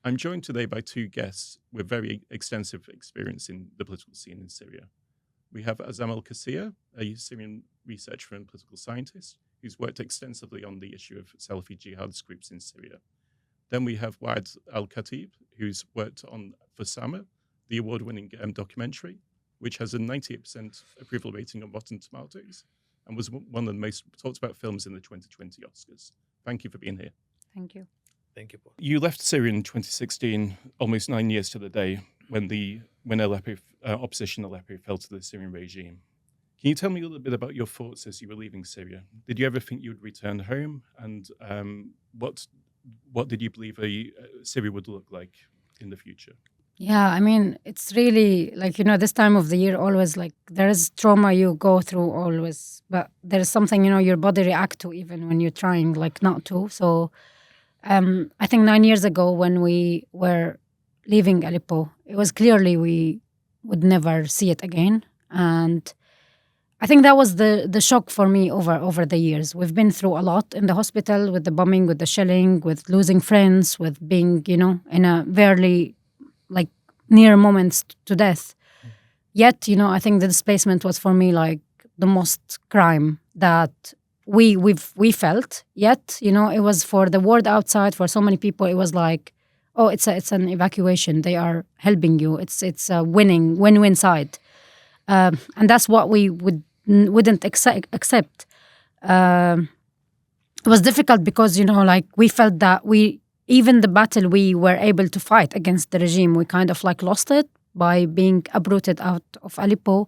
I'm joined today by two guests with very extensive experience in the political scene in Syria. We have Azzam Al Kassir, a Syrian researcher and political scientist who's worked extensively on the issue of Salafi jihadist groups in Syria. Then we have Waad Al-Kateab, who's worked on for Sama, the award-winning documentary, which has a 98% approval rating on Rotten Tomatoes and was one of the most talked about films in the 2020 Oscars. Thank you for being here. Thank you. Thank you, Paul. You left Syria in 2016, almost 9 years to the day, when opposition Aleppo fell to the Syrian regime. Can you tell me a little bit about your thoughts as you were leaving Syria? Did you ever think you would return home? And what did you believe Syria would look like in the future? Yeah, I mean, it's really like, this time of the year always like there is trauma you go through always, but there is something, your body react to even when you're trying like not to. So I think 9 years ago when we were leaving Aleppo, it was clearly we would never see it again. And I think that was the shock for me over the years. We've been through a lot in the hospital with the bombing, with the shelling, with losing friends, with being, in a very like near moments to death. Yet, I think the displacement was for me like the most crime that we felt. Yet, it was for the world outside, for so many people, it was like, oh, it's an evacuation. They are helping you. It's a win-win side. And that's what we wouldn't accept. It was difficult because, like we felt that even the battle we were able to fight against the regime, we kind of like lost it by being uprooted out of Aleppo.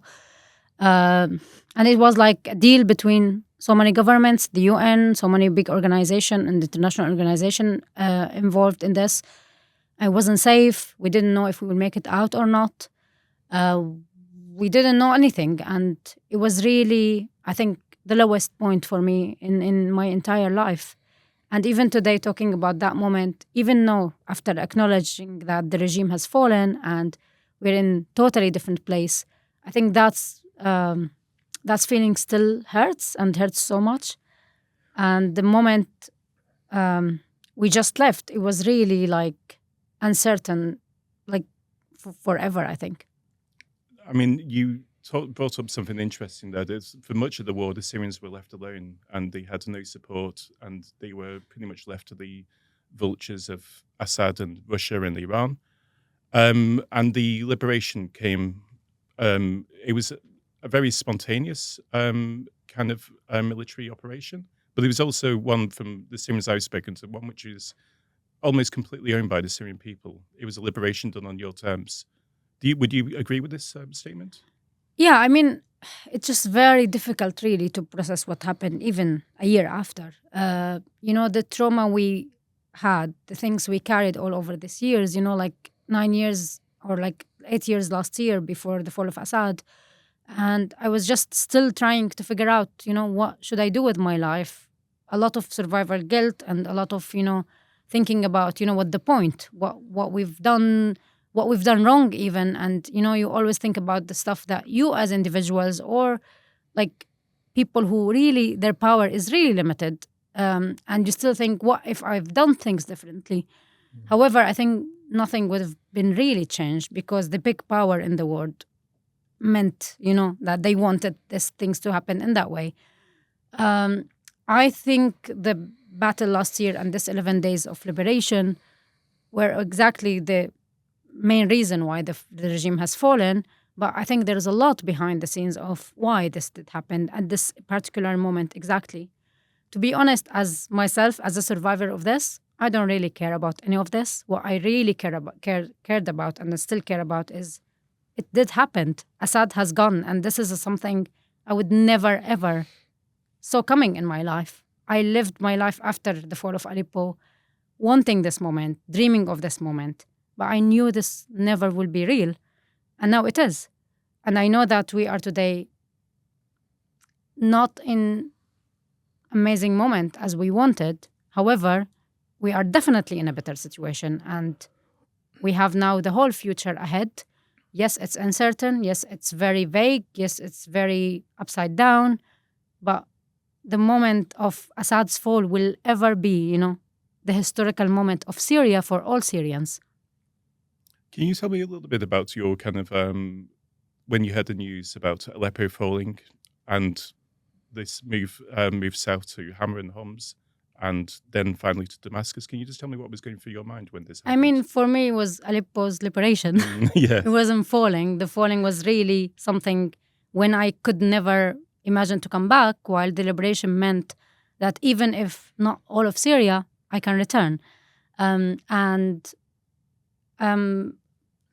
And it was like a deal between so many governments, the UN, so many big organizations and international organization involved in this. It wasn't safe. We didn't know if we would make it out or not. We didn't know anything. And it was really, I think, the lowest point for me in my entire life. And even today, talking about that moment, even though after acknowledging that the regime has fallen and we're in totally different place, I think that's feeling still hurts and hurts so much. And the moment we just left, it was really like uncertain, like forever, I think. I mean, you brought up something interesting there. For much of the war, the Syrians were left alone and they had no support and they were pretty much left to the vultures of Assad and Russia and Iran. And the liberation came, it was a very spontaneous kind of military operation, but it was also one from the Syrians I've spoken to, one which is almost completely owned by the Syrian people. It was a liberation done on your terms. Would you agree with this statement? Yeah, I mean, it's just very difficult really to process what happened even a year after. The trauma we had, the things we carried all over these years, like 9 years or like 8 years last year before the fall of Assad. And I was just still trying to figure out, what should I do with my life? A lot of survival guilt and a lot of, thinking about, what the point, what we've done wrong even. And, you always think about the stuff that you as individuals or like people who really, their power is really limited. And you still think, what if I've done things differently? Mm-hmm. However, I think nothing would have been really changed because the big power in the world meant, that they wanted these things to happen in that way. I think the battle last year and this 11 days of liberation were exactly the main reason why the regime has fallen. But I think there is a lot behind the scenes of why this did happen at this particular moment exactly. To be honest, as myself, as a survivor of this, I don't really care about any of this. What I really cared about and I still care about is it did happen. Assad has gone, and this is something I would never, ever saw coming in my life. I lived my life after the fall of Aleppo, wanting this moment, dreaming of this moment. But I knew this never will be real. And now it is. And I know that we are today not in amazing moment as we wanted. However, we are definitely in a better situation. And we have now the whole future ahead. Yes, it's uncertain. Yes, it's very vague. Yes, it's very upside down. But the moment of Assad's fall will ever be, the historical moment of Syria for all Syrians. Can you tell me a little bit about your kind of when you heard the news about Aleppo falling and this move south to Hama and Homs and then finally to Damascus? Can you just tell me what was going through your mind when this I happened? mean, for me, it was Aleppo's liberation. Yeah. It wasn't falling. The falling was really something when I could never imagine to come back, while the liberation meant that even if not all of Syria, I can return. And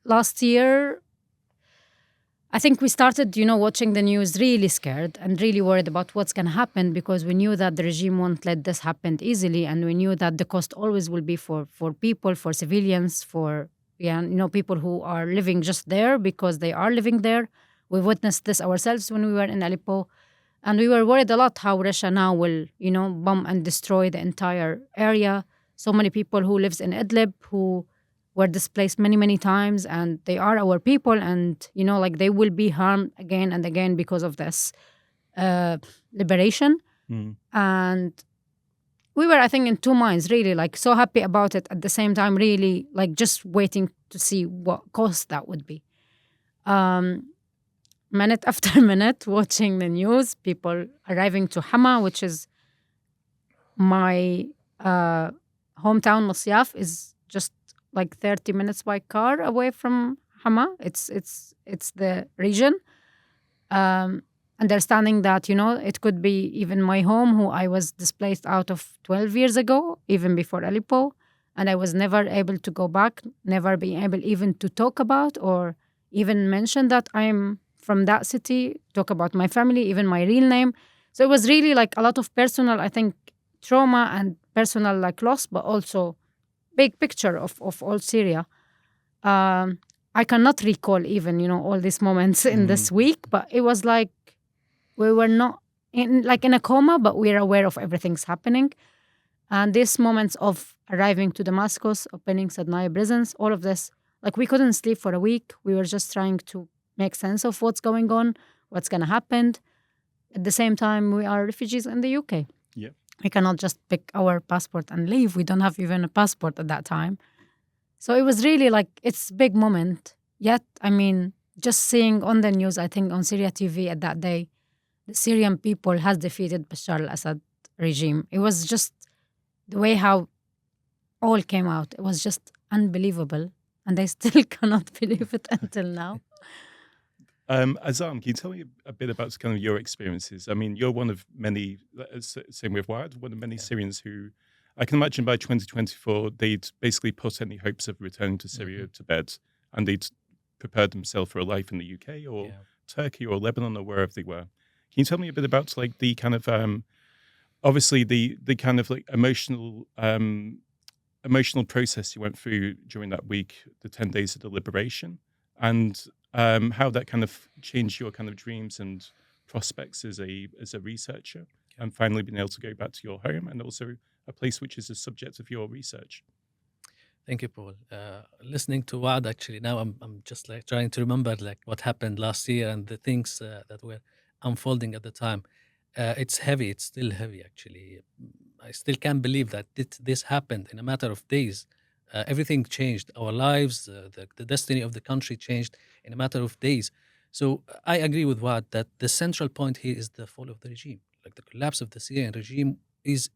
last year, I think we started, watching the news really scared and really worried about what's going to happen, because we knew that the regime won't let this happen easily, and we knew that the cost always will be for people, for civilians, for people who are living just there because they are living there. We witnessed this ourselves when we were in Aleppo, and we were worried a lot how Russia now will, bomb and destroy the entire area. So many people who lives in Idlib who were displaced many, many times, and they are our people, and they will be harmed again and again because of this liberation. And we were, I think, in two minds, really, like so happy about it, at the same time really like just waiting to see what cost that would be. Minute after minute, watching the news, people arriving to Hama, which is my hometown. Masyaf is just like 30 minutes by car away from Hama. It's the region. Understanding that, it could be even my home, who I was displaced out of 12 years ago, even before Aleppo. And I was never able to go back, never being able even to talk about or even mention that I'm from that city, talk about my family, even my real name. So it was really like a lot of personal, I think, trauma and personal like loss, but also big picture of all Syria. I cannot recall even, all these moments in this week, but it was like we were not in a coma, but we're aware of everything's happening. And these moments of arriving to Damascus, opening Sadnaya prisons, all of this, like we couldn't sleep for a week. We were just trying to make sense of what's going on, what's going to happen. At the same time, we are refugees in the UK. Yeah. We cannot just pick our passport and leave. We don't have even a passport at that time. So it was really like, it's a big moment. Yet, I mean, just seeing on the news, I think on Syria TV at that day, the Syrian people has defeated Bashar al-Assad regime. It was just the way how all came out. It was just unbelievable. And I still cannot believe it until now. Azzam, can you tell me a bit about kind of your experiences? I mean, you're one of many, same with Waad, one of many Syrians who, I can imagine by 2024, they'd basically put any hopes of returning to Syria to bed, and they'd prepared themselves for a life in the UK or Turkey or Lebanon or wherever they were. Can you tell me a bit about like the kind of, obviously the kind of like emotional process you went through during that week, the 10 days of the liberation, and how that kind of changed your kind of dreams and prospects as a researcher, and finally being able to go back to your home and also a place which is the subject of your research. Thank you, Paul. Listening to Waad, actually, now I'm just like trying to remember like what happened last year and the things that were unfolding at the time. It's heavy. It's still heavy, actually. I still can't believe that this happened in a matter of days. Everything changed. Our lives, the destiny of the country changed in a matter of days. So I agree with Waad that the central point here is the fall of the regime. Like the collapse of the Syrian regime is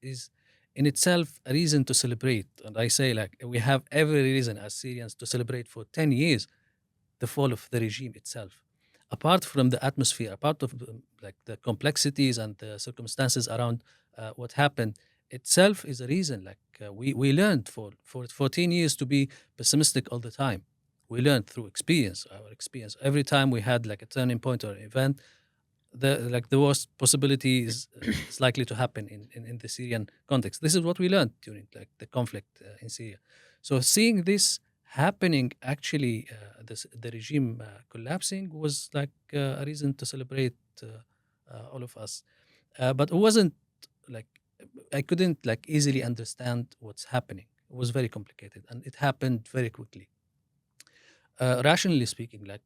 in itself a reason to celebrate. And I say like we have every reason as Syrians to celebrate for 10 years the fall of the regime itself. Apart from the atmosphere, apart of like the complexities and the circumstances around what happened, itself is a reason. Like we learned for 14 years to be pessimistic all the time. We learned through experience, our experience. Every time we had like a turning point or an event, the worst possibility is likely to happen in the Syrian context. This is what we learned during like the conflict in Syria. So seeing this happening, actually, the regime collapsing was like a reason to celebrate all of us. But it wasn't like I couldn't like easily understand what's happening. It was very complicated, and it happened very quickly. Rationally speaking, like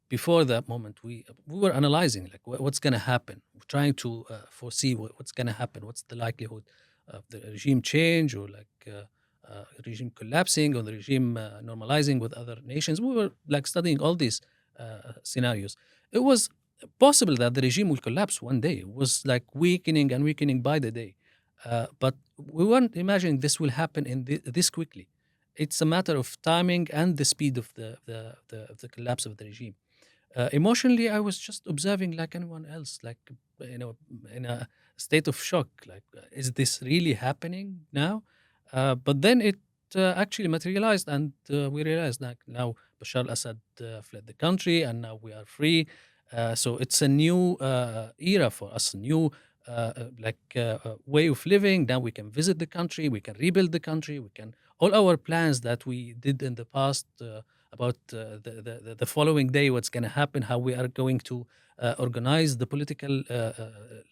before that moment, we were analyzing like what's going to happen, we're trying to foresee what's going to happen, what's the likelihood of the regime change or like regime collapsing or the regime normalizing with other nations. We were like studying all these scenarios. It was possible that the regime will collapse one day. It was like weakening and weakening by the day. But we weren't imagining this will happen this quickly. It's a matter of timing and the speed of the collapse of the regime. Emotionally, I was just observing like anyone else, like, in a state of shock. Like, is this really happening now? But then it actually materialized, and we realized that now Bashar al-Assad fled the country, and now we are free. So it's a new era for us, a new way of living. Now we can visit the country, we can rebuild the country, we can all our plans that we did in the past about the following day, what's going to happen, how we are going to organize the political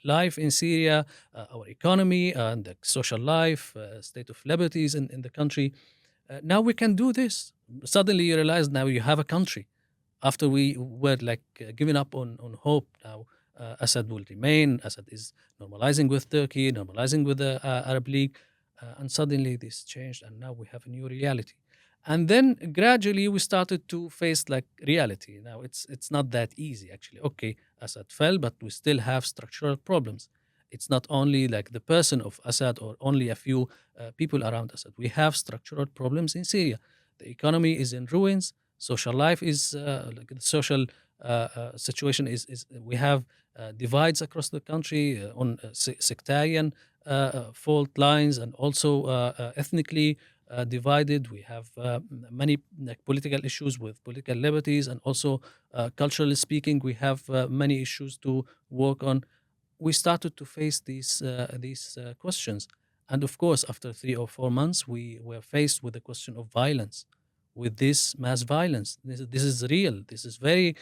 life in Syria, our economy and the social life, state of liberties in the country. Now we can do this. Suddenly you realize now you have a country. After we were like giving up on hope, now Assad will remain. Assad is normalizing with Turkey, normalizing with the Arab League, and suddenly this changed, and now we have a new reality. And then gradually we started to face like reality. Now it's not that easy actually. Okay, Assad fell, but we still have structural problems. It's not only like the person of Assad or only a few people around Assad. We have structural problems in Syria. The economy is in ruins. Social life is like the social situation is we have divides across the country on sectarian fault lines, and also ethnically divided. We have many like political issues with political liberties, and also culturally speaking, we have many issues to work on. We started to face these questions, and of course, after 3 or 4 months, we were faced with the question of violence, with this mass violence. This is real. This is very.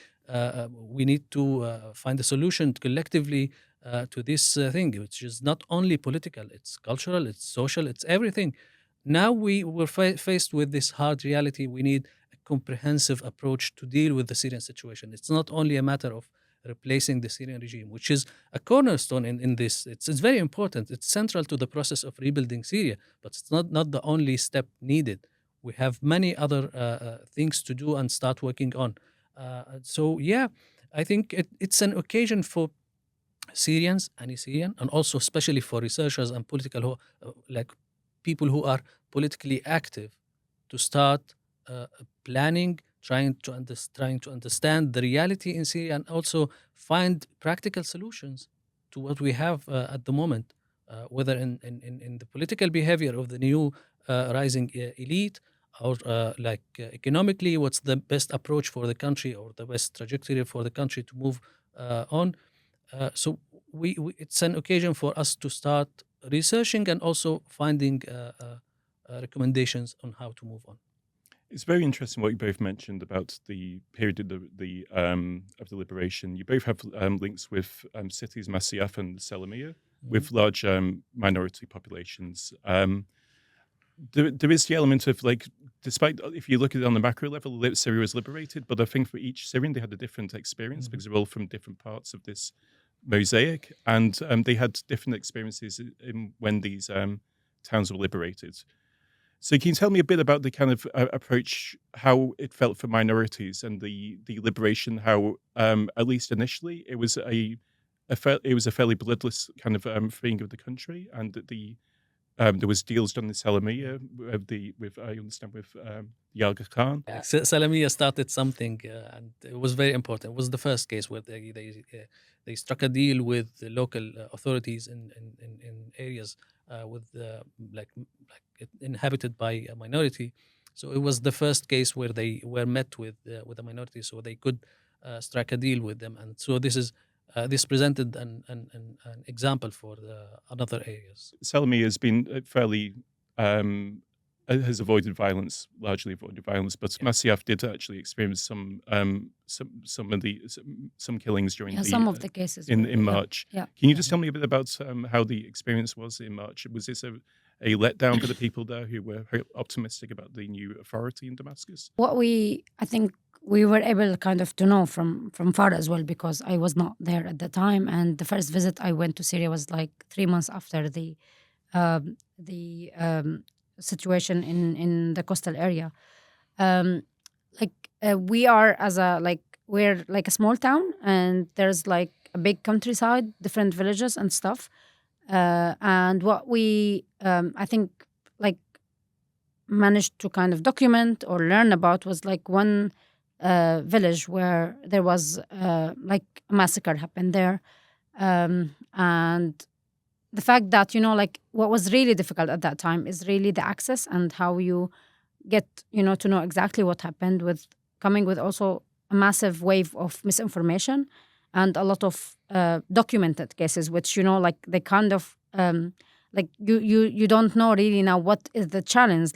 We need to find a solution collectively to this thing, which is not only political, it's cultural, it's social, it's everything. Now we were faced with this hard reality. We need a comprehensive approach to deal with the Syrian situation. It's not only a matter of replacing the Syrian regime, which is a cornerstone in this. It's very important. It's central to the process of rebuilding Syria, but it's not the only step needed. We have many other things to do and start working on. So yeah, I think it's an occasion for Syrians, any Syrian, and also especially for researchers and political like people who are politically active, to start planning, trying to understand the reality in Syria, and also find practical solutions to what we have at the moment, whether in the political behavior of the new rising elite, or economically, what's the best approach for the country, or the best trajectory for the country to move on. So we it's an occasion for us to start researching and also finding recommendations on how to move on. It's very interesting what you both mentioned about the period of the liberation. You both have links with cities, Masyaf and Salamiyah, with large minority populations. There is the element of like, despite if you look at it on the macro level, Syria was liberated, but I think for each Syrian they had a different experience because they're all from different parts of this mosaic, and they had different experiences when these towns were liberated. So can you tell me a bit about the kind of approach, how it felt for minorities and the liberation, how at least initially it was a fairly bloodless kind of freeing of the country, and that there was deals done in Salamiyah with I understand with Yaga Khan. Yeah. Salamiyah started something, and it was very important. It was the first case where they struck a deal with the local authorities in areas with like inhabited by a minority. So it was the first case where they were met with a minority, so they could strike a deal with them. And so this presented an example for other areas. Salamiyah has been fairly has avoided violence, largely avoided violence, but Masyaf did actually experience some killings during some of the cases in March. Yeah. Can you just tell me a bit about how the experience was in March? Was this a letdown for the people there who were optimistic about the new authority in Damascus? What I think we were able kind of to know from far as well, because I was not there at the time, and the first visit I went to Syria was like 3 months after the situation in the coastal area. Um, we are we're like a small town, and there's like a big countryside, different villages and stuff. And what we I think like managed to kind of document or learn about was like one village where there was like a massacre happened there. And the fact that, like what was really difficult at that time is really the access and how you get, to know exactly what happened, with coming with also a massive wave of misinformation and a lot of documented cases, which, like they kind of like you don't know really now what is the channels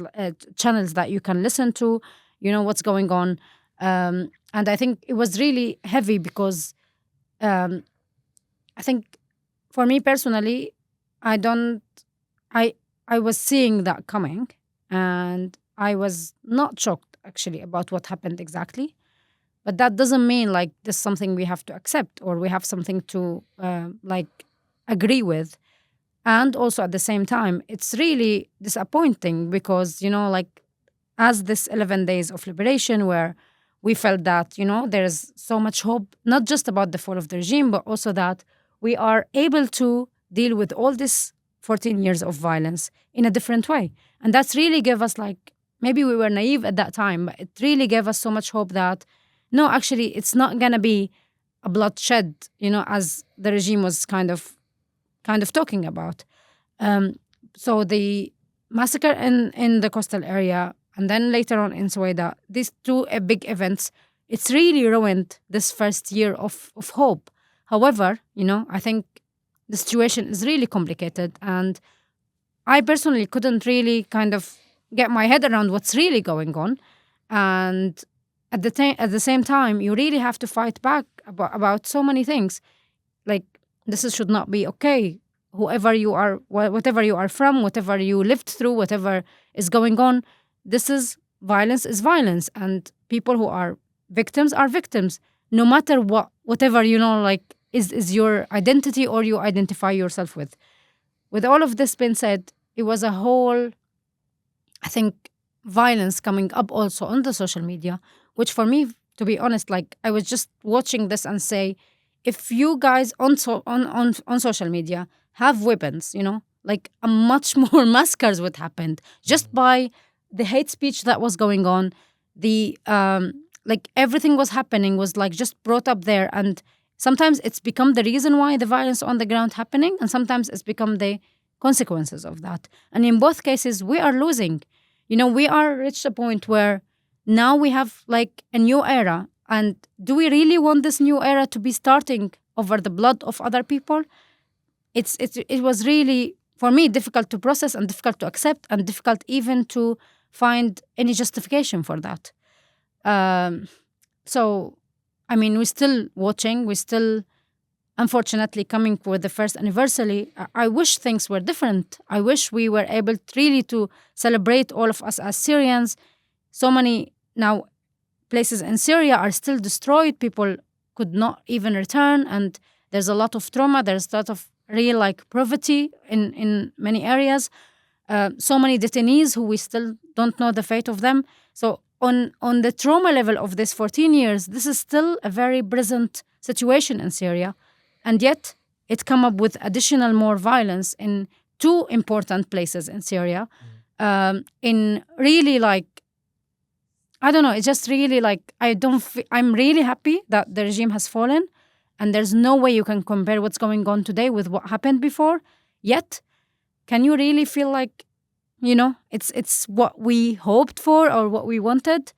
that you can listen to, what's going on. And I think it was really heavy because I think for me personally, I don't I I was seeing that coming, and I was not shocked actually about what happened exactly. But that doesn't mean like this is something we have to accept or we have something to like agree with. And also at the same time, it's really disappointing because, like as this 11 days of liberation where we felt that, there's so much hope, not just about the fall of the regime, but also that we are able to deal with all this 14 years of violence in a different way. And that's really gave us like, maybe we were naive at that time, but it really gave us so much hope that no, actually, it's not going to be a bloodshed, as the regime was kind of talking about. So the massacre in the coastal area, and then later on in Suwaida, these two big events, it's really ruined this first year of hope. However, I think the situation is really complicated, and I personally couldn't really kind of get my head around what's really going on. And at the same time, you really have to fight back about so many things. Like should not be okay. Whoever you are, whatever you are from, whatever you lived through, whatever is going on, this is violence, and people who are victims, no matter whatever like is your identity or you identify yourself with. With all of this being said, it was a whole, I think, violence coming up also on the social media, which for me, to be honest, like I was just watching this and say, if you guys on social media have weapons, like a much more massacres would happen just by the hate speech that was going on. The like everything was happening was like just brought up there, and sometimes it's become the reason why the violence on the ground happening, and sometimes it's become the consequences of that. And in both cases, we are losing. We are reached a point where now we have like a new era. And do we really want this new era to be starting over the blood of other people? It was really, for me, difficult to process and difficult to accept and difficult even to find any justification for that. So, I mean, we're still watching. We're still, unfortunately, coming with the first anniversary. I wish things were different. I wish we were able really to celebrate all of us as Syrians. So many now places in Syria are still destroyed. People could not even return, and there's a lot of trauma. There's a lot of real like poverty in many areas. So many detainees who we still don't know the fate of them. So on the trauma level of this 14 years, this is still a very present situation in Syria, and yet it come up with additional more violence in two important places in Syria. In really like, I don't know, it's just really like, I'm really happy that the regime has fallen, and there's no way you can compare what's going on today with what happened before. Yet, can you really feel like, it's what we hoped for or what we wanted?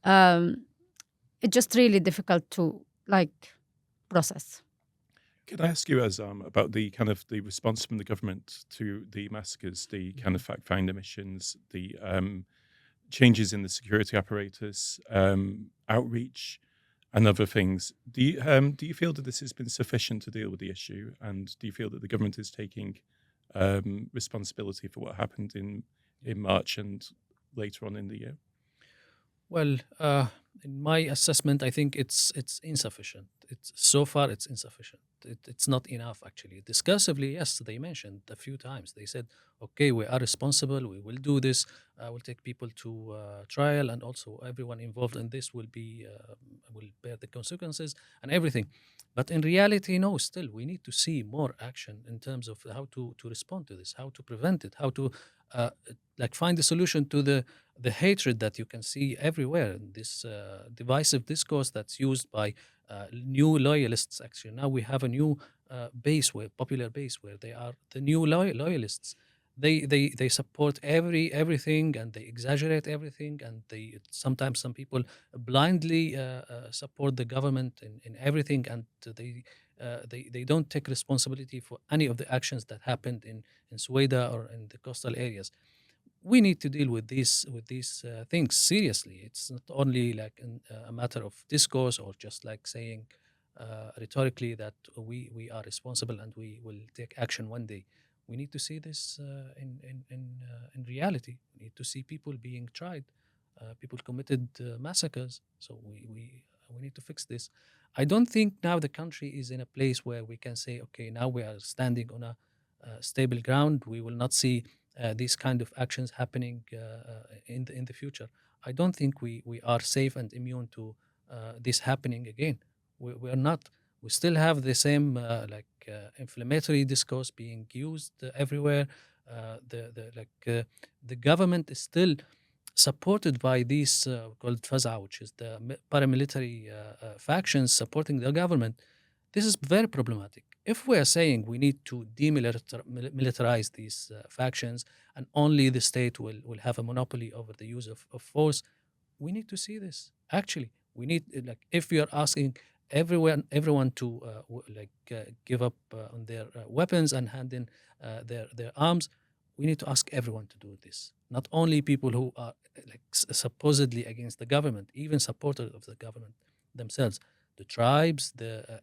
It's just really difficult to like process. Could I ask you, Azzam, about the kind of the response from the government to the massacres, the kind of fact-finder missions, the changes in the security apparatus, outreach, and other things? Do you feel that this has been sufficient to deal with the issue, and do you feel that the government is taking responsibility for what happened in March and later on in the year? Well, in my assessment, I think it's insufficient. it's so far it's insufficient. It's not enough actually. Discursively, yes, they mentioned a few times. They said, "Okay, we are responsible. We will do this. We'll take people to trial, and also everyone involved in this will bear the consequences and everything." But in reality, no. Still, we need to see more action in terms of how to respond to this, how to prevent it, how to find a solution to the hatred that you can see everywhere. This divisive discourse that's used by new loyalists. Actually, now we have a new popular base, where they are the new loyalists. They support everything, and they exaggerate everything, and they sometimes some people blindly support the government in everything, and they don't take responsibility for any of the actions that happened in Sueda or in the coastal areas. We need to deal with these things seriously. It's not only like a matter of discourse, or just like saying rhetorically that we are responsible and we will take action one day. We need to see this in reality. We need to see people being tried, people committed massacres. So we need to fix this. I don't think now the country is in a place where we can say, okay, now we are standing on a stable ground. We will not see these kind of actions happening in the future. I don't think we are safe and immune to this happening again. We are not. We still have the same inflammatory discourse being used everywhere. The government is still supported by these called Faza, which is the paramilitary factions supporting the government. This is very problematic. If we are saying we need to demilitarize these factions, and only the state will have a monopoly over the use of force, we need to see this. Actually, we need, if we are asking everyone to give up on their weapons and hand in their arms, we need to ask everyone to do this. Not only people who are supposedly against the government, even supporters of the government themselves. The tribes, the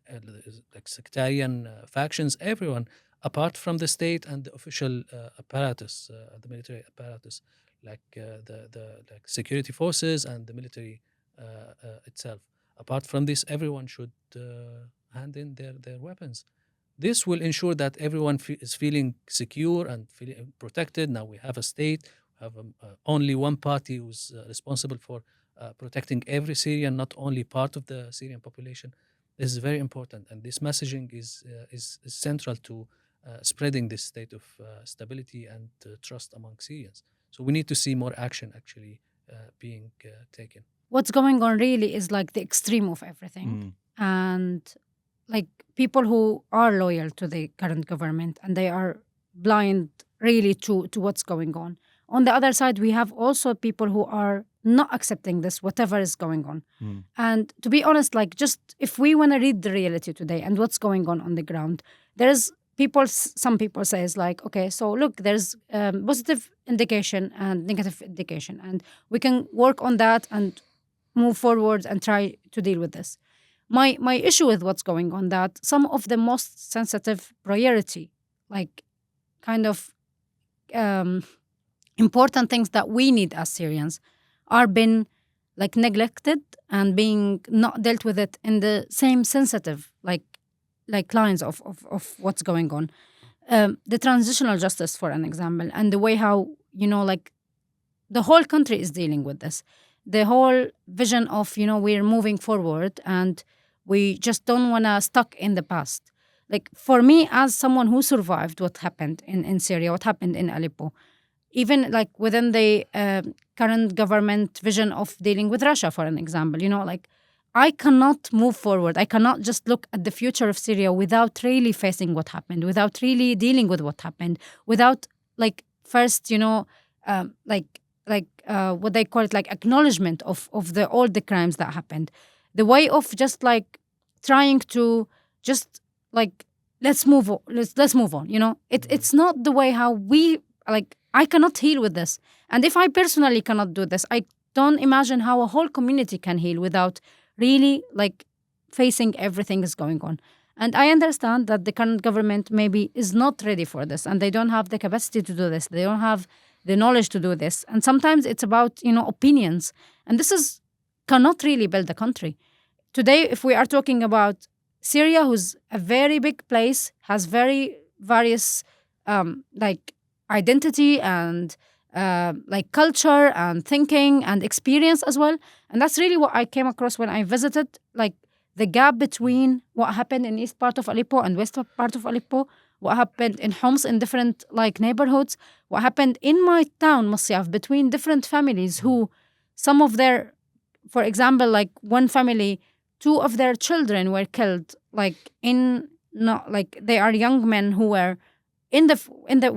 sectarian factions, everyone, apart from the state and the official apparatus, the military apparatus, the security forces and the military itself. Apart from this, everyone should hand in their weapons. This will ensure that everyone is feeling secure and feeling protected. Now we have a state, we have only one party who's responsible for protecting every Syrian, not only part of the Syrian population. This is very important, and this messaging is central to spreading this state of stability and trust among Syrians. So we need to see more action actually being taken. What's going on really is like the extreme of everything. And like people who are loyal to the current government, and they are blind really to what's going on. On the other side, we have also people who are not accepting this, whatever is going on. And to be honest, just if we want to read the reality today and what's going on the ground, there's some people say is okay, so look, there's positive indication and negative indication, and we can work on that and move forward and try to deal with this. My issue with what's going on, that some of the most sensitive priority, kind of important things that we need as Syrians are being neglected and being not dealt with it in the same sensitive lines of what's going on. The transitional justice, for an example, and the way how the whole country is dealing with this. The whole vision of we're moving forward and we just don't want to stuck in the past. For me, as someone who survived what happened in Syria, what happened in Aleppo, even within the current government vision of dealing with Russia, for an example, I cannot move forward. I cannot just look at the future of Syria without really facing what happened, without really dealing with what happened, without first, what they call it, acknowledgement of all the crimes that happened. The way of just trying to just let's move on. Let's move on. It's not the way how we I cannot heal with this. And if I personally cannot do this, I don't imagine how a whole community can heal without really facing everything is going on. And I understand that the current government maybe is not ready for this, and they don't have the capacity to do this. They don't have the knowledge to do this. And sometimes it's about, opinions. And this cannot really build a country. Today, if we are talking about Syria, who's a very big place, has very various like identity and like culture and thinking and experience as well. And that's really what I came across when I visited, like the gap between what happened in east part of Aleppo and west part of Aleppo, what happened in Homs in different like neighborhoods, what happened in my town, Masyaf, between different families who some of their, for example, like one family, two of their children were killed, like in not like they are young men who were in the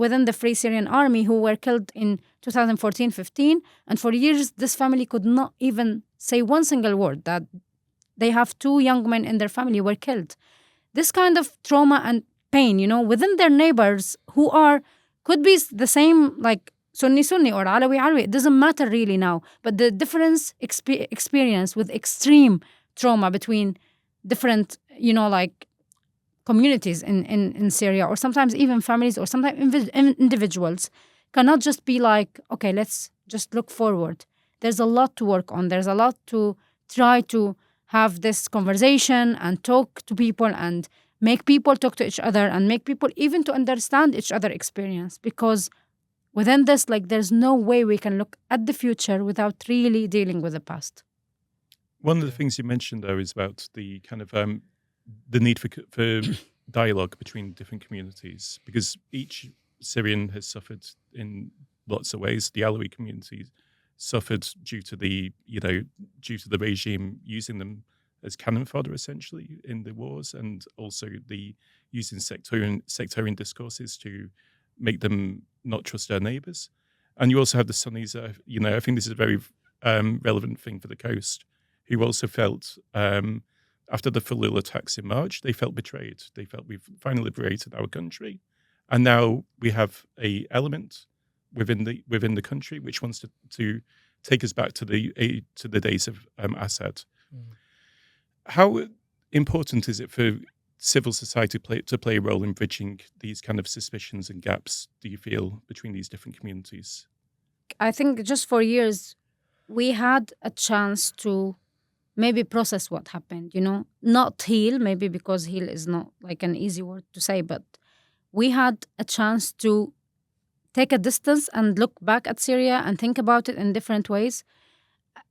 within the Free Syrian Army who were killed in 2014-15, and for years this family could not even say one single word that they have two young men in their family were killed. This kind of trauma and pain, within their neighbors who are could be the same, like Sunni Sunni or Alawi Alawi. It doesn't matter really now, but the difference experience with extreme trauma between different, like communities in Syria, or sometimes even families, or sometimes individuals, cannot just be like, okay, let's just look forward. There's a lot to work on. There's a lot to try to have this conversation and talk to people and make people talk to each other and make people even to understand each other experience. Because within this, like, there's no way we can look at the future without really dealing with the past. One of the things you mentioned, though, is about the kind of the need for dialogue between different communities, because each Syrian has suffered in lots of ways. The Alawi community suffered due to the regime using them as cannon fodder, essentially, in the wars, and also the using sectarian discourses to make them not trust their neighbours. And you also have the Sunnis. I think this is a very relevant thing for the coast, who also felt after the Falul attacks in March, they felt betrayed. They felt we've finally liberated our country, and now we have a element within the country which wants to take us back to the days of Assad. Mm. How important is it for civil society to play a role in bridging these kind of suspicions and gaps, do you feel, between these different communities? I think just for years, we had a chance to maybe process what happened, not heal, maybe because heal is not like an easy word to say, but we had a chance to take a distance and look back at Syria and think about it in different ways.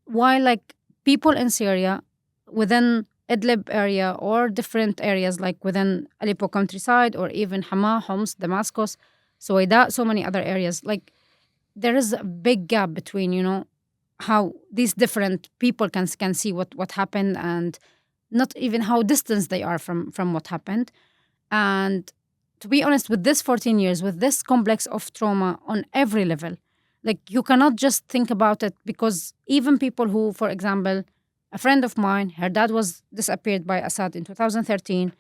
While like people in Syria within Idlib area or different areas like within Aleppo countryside or even Hama, Homs, Damascus, Suwaidat, so many other areas, like there is a big gap between, how these different people can see what happened, and not even how distant they are from what happened. And to be honest, with this 14 years, with this complex of trauma on every level, like you cannot just think about it, because even people who, for example, a friend of mine, her dad was disappeared by Assad in 2013.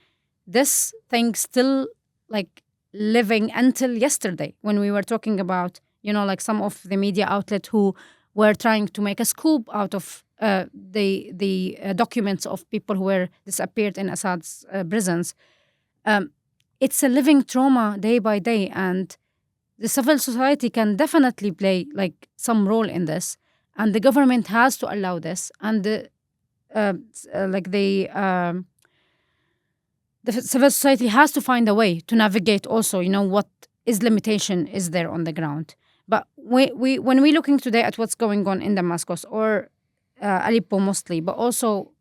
This thing still like living until yesterday when we were talking about, like some of the media outlet who were trying to make a scoop out of the documents of people who were disappeared in Assad's prisons. It's a living trauma day by day, and the civil society can definitely play like some role in this, and the government has to allow this, and the civil society has to find a way to navigate also, what is limitation is there on the ground. But when we're looking today at what's going on in Damascus or Aleppo mostly, but also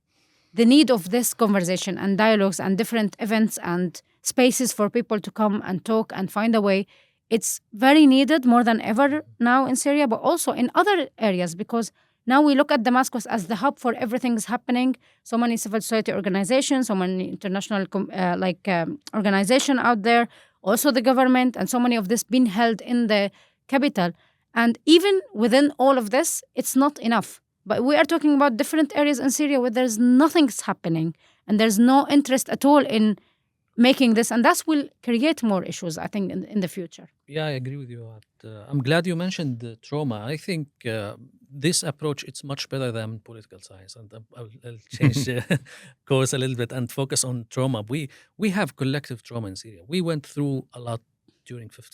the need of this conversation and dialogues and different events and spaces for people to come and talk and find a way, it's very needed more than ever now in Syria, but also in other areas, because now we look at Damascus as the hub for everything's happening. So many civil society organizations, so many international organization out there, also the government, and so many of this being held in the capital. And even within all of this, it's not enough. But we are talking about different areas in Syria where there's nothing's happening and there's no interest at all in making this. And that will create more issues, I think, in the future. Yeah, I agree with you. I'm glad you mentioned the trauma. I think this approach, it's much better than political science. And I'll change course a little bit and focus on trauma. We have collective trauma in Syria. We went through a lot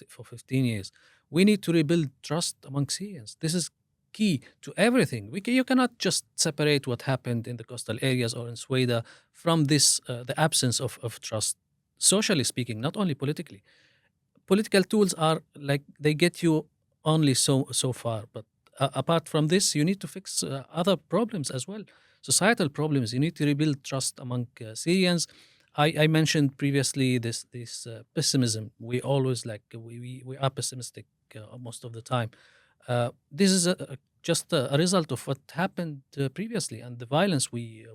for 15 years. We need to rebuild trust among Syrians. This is key to everything. You cannot just separate what happened in the coastal areas or in Sweden from this the absence of trust, socially speaking, not only politically. Political tools are like they get you only so far, but apart from this, you need to fix other problems as well, societal problems. You need to rebuild trust among Syrians. I mentioned previously this pessimism. We always we are pessimistic most of the time. This is just a result of what happened previously and the violence we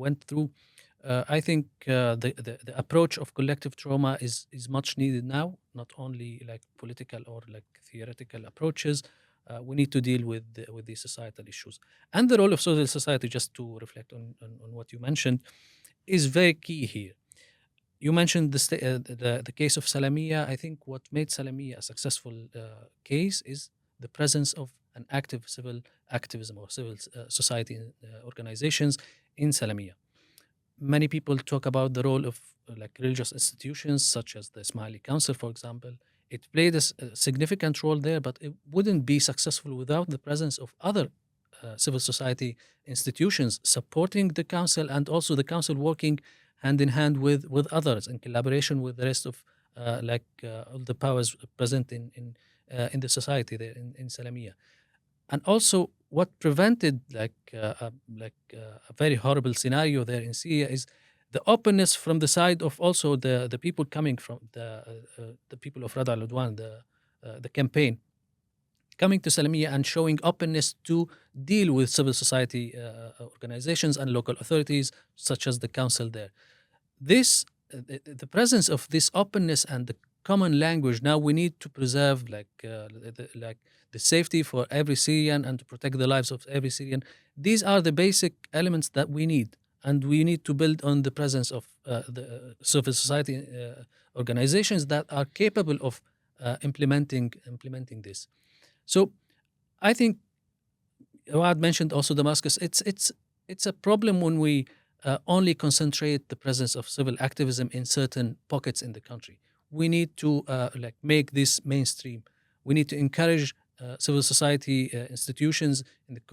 went through. I think the approach of collective trauma is much needed now, not only like political or like theoretical approaches. We need to deal with these societal issues. And the role of civil society, just to reflect on what you mentioned, is very key here. You mentioned the case of Salamiyya. I think what made Salamiyya a successful case is the presence of an active civil activism or civil society organizations in Salamiyya. Many people talk about the role of like religious institutions such as the Ismaili Council, for example. It played a significant role there, but it wouldn't be successful without the presence of other civil society institutions supporting the council, and also the council working hand in hand with others in collaboration with the rest of all the powers present in the society there in Salamiyya. And also, what prevented a very horrible scenario there in Syria is the openness from the side of also the people coming from the people of Waad Al-Udwan, the campaign, coming to Salamiyya and showing openness to deal with civil society organizations and local authorities, such as the council there. The presence of this openness and the common language, now we need to preserve the safety for every Syrian and to protect the lives of every Syrian. These are the basic elements that we need, and we need to build on the presence of the civil society organizations that are capable of implementing this. So I think Waad mentioned also Damascus. It's a problem when we only concentrate the presence of civil activism in certain pockets in the country. We need to make this mainstream. We need to encourage civil society institutions in the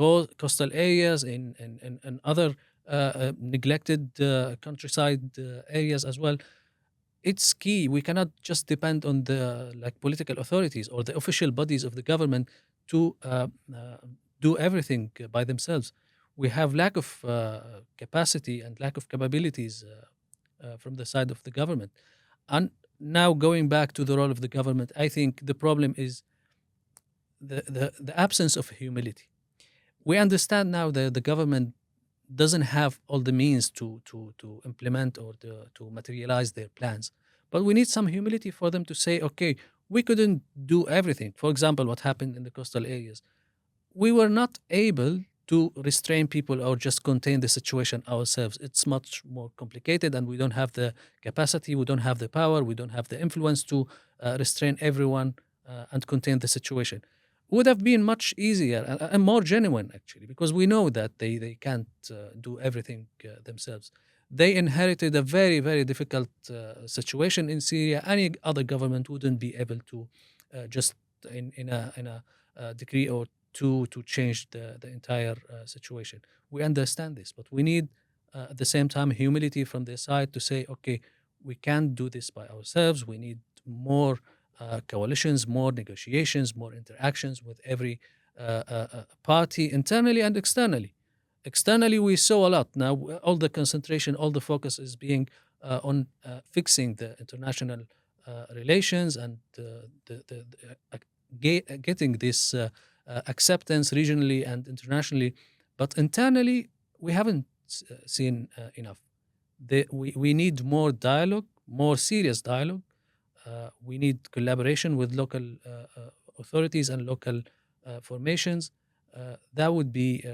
coastal areas, in other neglected countryside areas as well. It's key. We cannot just depend on the political authorities or the official bodies of the government to do everything by themselves. We have lack of capacity and lack of capabilities from the side of the government. And now going back to the role of the government, I think the problem is the absence of humility. We understand now that the government doesn't have all the means to implement or to materialize their plans. But we need some humility for them to say, okay, we couldn't do everything. For example, what happened in the coastal areas. We were not able to restrain people or just contain the situation ourselves. It's much more complicated, and we don't have the capacity, we don't have the power, we don't have the influence to restrain everyone and contain the situation. Would have been much easier and more genuine, actually, because we know that they can't do everything themselves. They inherited a very, very difficult situation in Syria. Any other government wouldn't be able to just in a decree or two to change the entire situation. We understand this, but we need at the same time humility from their side to say, okay, we can't do this by ourselves. We need more coalitions, more negotiations, more interactions with every party internally and externally. Externally, we saw a lot. Now, all the concentration, all the focus is being on fixing the international relations and getting this acceptance regionally and internationally. But internally, we haven't seen enough. We need more dialogue, more serious dialogue. We need collaboration with local authorities and local formations. That would be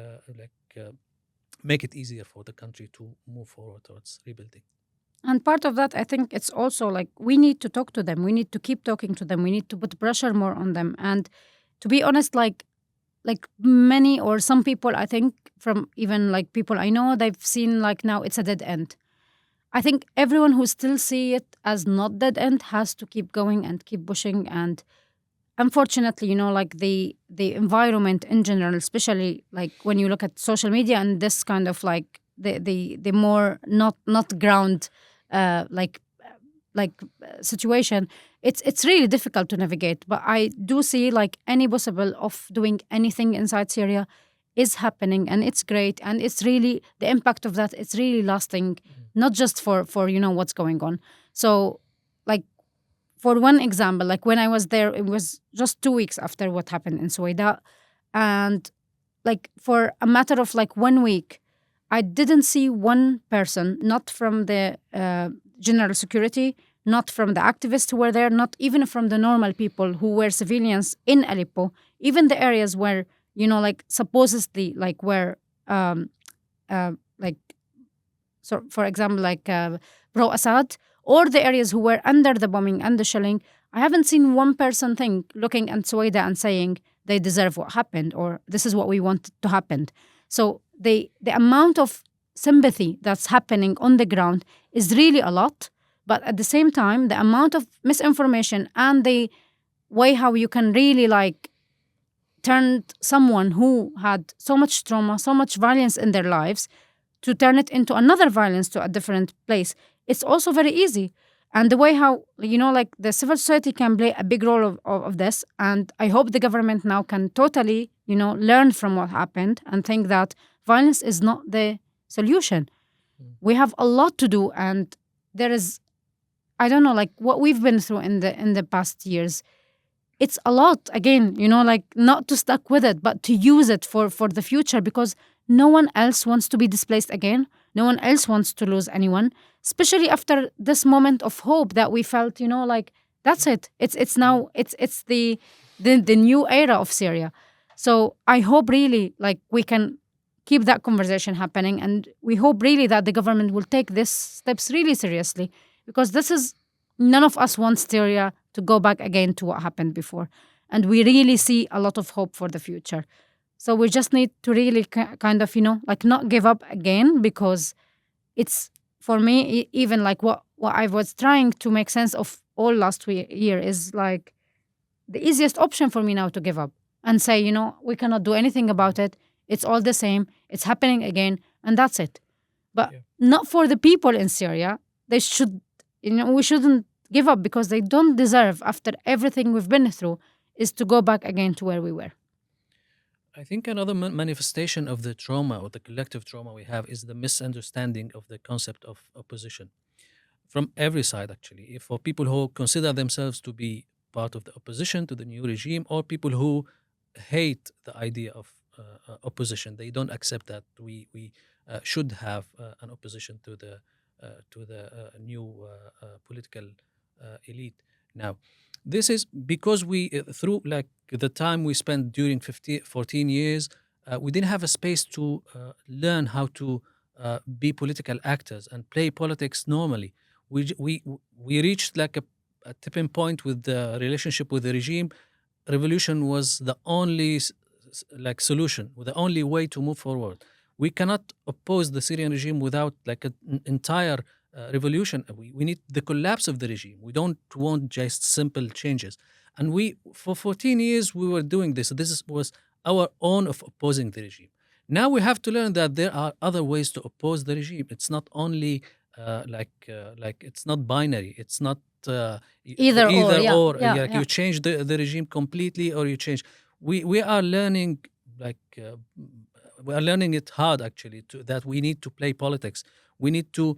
make it easier for the country to move forward towards rebuilding. And part of that, I think it's also like we need to talk to them. We need to keep talking to them. We need to put pressure more on them. And to be honest, like many or some people, I think from even like people I know, they've seen like now it's a dead end. I think everyone who still see it as not dead end has to keep going and keep pushing. And unfortunately, like the environment in general, especially like when you look at social media and this kind of like the more not ground like situation, it's really difficult to navigate. But I do see like any possible of doing anything inside Syria is happening, and it's great, and it's really the impact of that. It's really lasting, not just for what's going on. So, like for one example, like when I was there, it was just 2 weeks after what happened in Suwaida, and like for a matter of like 1 week, I didn't see one person, not from the general security, not from the activists who were there, not even from the normal people who were civilians in Aleppo, even the areas where, like supposedly like where like, so for example, like pro-Assad, or the areas who were under the bombing and the shelling. I haven't seen one person looking at Suwaida and saying they deserve what happened or this is what we want to happen. So the amount of sympathy that's happening on the ground is really a lot, but at the same time, the amount of misinformation and the way how you can really like turn someone who had so much trauma, so much violence in their lives, to turn it into another violence to a different place. It's also very easy. And the way how, like the civil society can play a big role of this. And I hope the government now can totally, learn from what happened and think that violence is not the solution. We have a lot to do. And there is, I don't know, like what we've been through in the past years. It's a lot, again, like not to stuck with it, but to use it for the future, because no one else wants to be displaced again. No one else wants to lose anyone, especially after this moment of hope that we felt, like that's it. It's now it's the new era of Syria. So I hope really like we can keep that conversation happening, and we hope really that the government will take these steps really seriously, because this is, none of us wants Syria to go back again to what happened before, and we really see a lot of hope for the future. So we just need to really kind of, like not give up again, because it's, for me, even like what I was trying to make sense of all last year is like the easiest option for me now to give up and say, we cannot do anything about it. It's all the same. It's happening again, and that's it. But not for the people in Syria. They should, we shouldn't give up, because they don't deserve, after everything we've been through, is to go back again to where we were. I think another manifestation of the trauma or the collective trauma we have is the misunderstanding of the concept of opposition from every side, actually. If for people who consider themselves to be part of the opposition to the new regime, or people who hate the idea of opposition, they don't accept that we should have an opposition to the new political elite. Now, this is because we, through like the time we spent during 14 years, we didn't have a space to learn how to be political actors and play politics normally. We reached like a tipping point with the relationship with the regime. Revolution was the only like solution, the only way to move forward. We cannot oppose the Syrian regime without like an entire revolution. We need the collapse of the regime. We don't want just simple changes. And we, for 14 years, we were doing this. This was our own of opposing the regime. Now we have to learn that there are other ways to oppose the regime. It's not only like it's not binary. It's not Either or. You change the regime completely, or you change. We are learning we are learning it hard, actually, that we need to play politics. We need to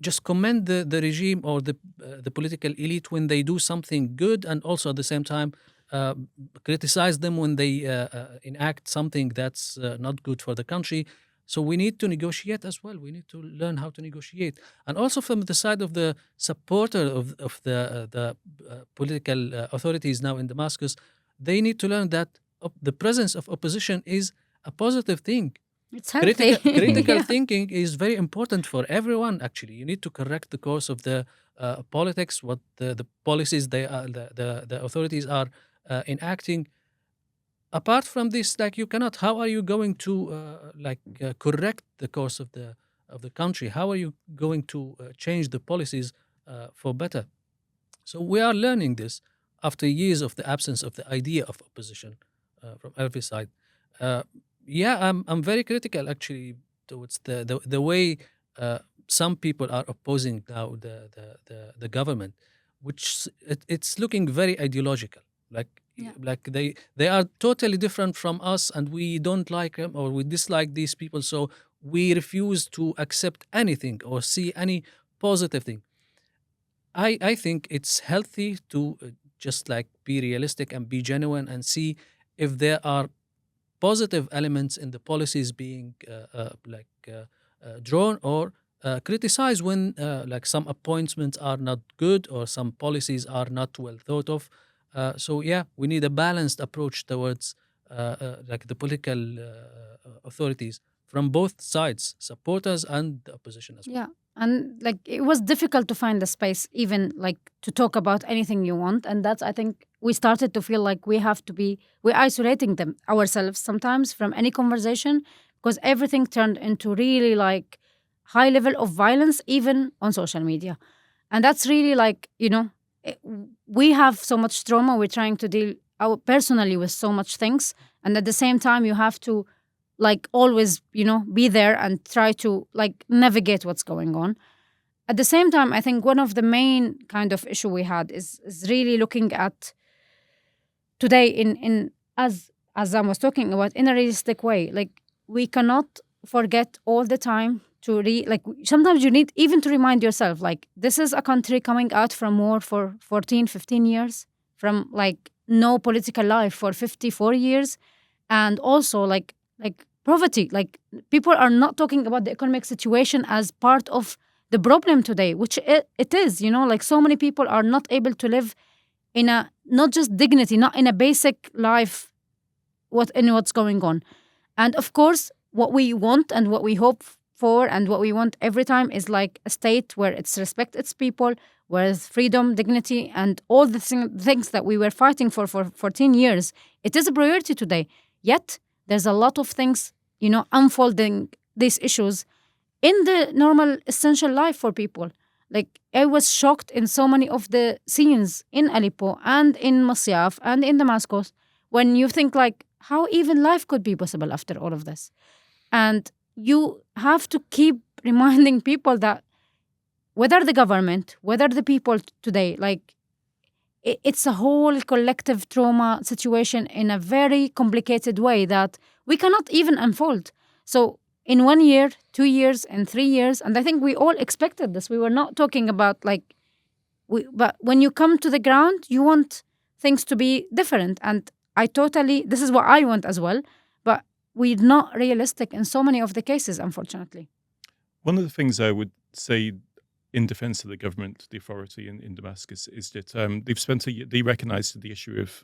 just commend the regime or the political elite when they do something good, and also at the same time criticize them when they enact something that's not good for the country. So we need to negotiate as well. We need to learn how to negotiate. And also from the side of the supporter of the political authorities now in Damascus, they need to learn that the presence of opposition is a positive thing. It's healthy. Critical thinking is very important for everyone, actually. You need to correct the course of the politics, what the policies the authorities are enacting. Apart from this, like, you cannot. How are you going to correct the course of the country? How are you going to change the policies for better? So we are learning this. after years of the absence of the idea of opposition from every side. Uh, I'm very critical actually towards the way some people are opposing now the government, it's looking very ideological. Like Yeah. like they are totally different from us, and we don't like them or we dislike these people, so we refuse to accept anything or see any positive thing. I think it's healthy to just like be realistic and be genuine and see if there are positive elements in the policies being drawn, or criticize when like some appointments are not good or some policies are not well thought of. So yeah, we need a balanced approach towards like the political authorities from both sides, supporters and the opposition as well. Yeah. And like it was difficult to find the space even like to talk about anything you want. And that's, I think, we started to feel like we're isolating them ourselves sometimes from any conversation, because everything turned into really like high level of violence, even on social media. And that's really like, we have so much trauma. We're trying to deal personally with so much things. And at the same time, you have to like always, be there and try to like navigate what's going on. At the same time, I think one of the main kind of issue we had is really looking at today in as Azzam was talking about, in a realistic way. Like we cannot forget all the time to like sometimes you need even to remind yourself like this is a country coming out from war for 14, 15 years, from like no political life for 54 years, and also like poverty. Like people are not talking about the economic situation as part of the problem today, which it is. Like so many people are not able to live in a not just dignity, not in a basic life. What's going on, and of course, what we want and what we hope for and what we want every time is like a state where it's respect its people, where it's freedom, dignity, and all the things that we were fighting for 14 years. It is a priority today. Yet there's a lot of things, unfolding these issues in the normal essential life for people. Like I was shocked in so many of the scenes in Aleppo and in Masyaf and in Damascus when you think like how even life could be possible after all of this. And you have to keep reminding people that whether the government, whether the people today, like it's a whole collective trauma situation in a very complicated way that we cannot even unfold. So in 1 year, 2 years, and 3 years, and I think we all expected this. We were not talking about like, but when you come to the ground, you want things to be different. And this is what I want as well, but we're not realistic in so many of the cases, unfortunately. One of the things I would say in defense of the government, the authority in Damascus, is that they recognized the issue of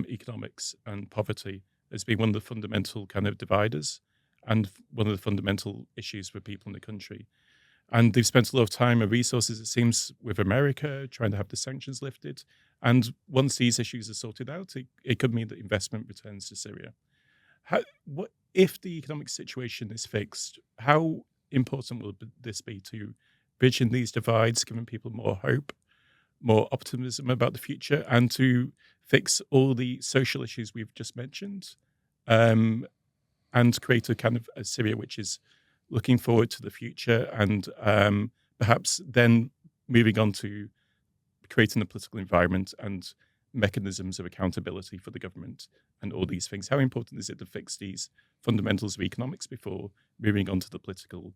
economics and poverty as being one of the fundamental kind of dividers and one of the fundamental issues for people in the country. And they've spent a lot of time and resources, it seems, with America, trying to have the sanctions lifted. And once these issues are sorted out, it could mean that investment returns to Syria. What if the economic situation is fixed? How important will this be to bridging these divides, giving people more hope, more optimism about the future, and to fix all the social issues we've just mentioned, and create a kind of a Syria which is looking forward to the future, and perhaps then moving on to creating a political environment and mechanisms of accountability for the government and all these things? How important is it to fix these fundamentals of economics before moving on to the political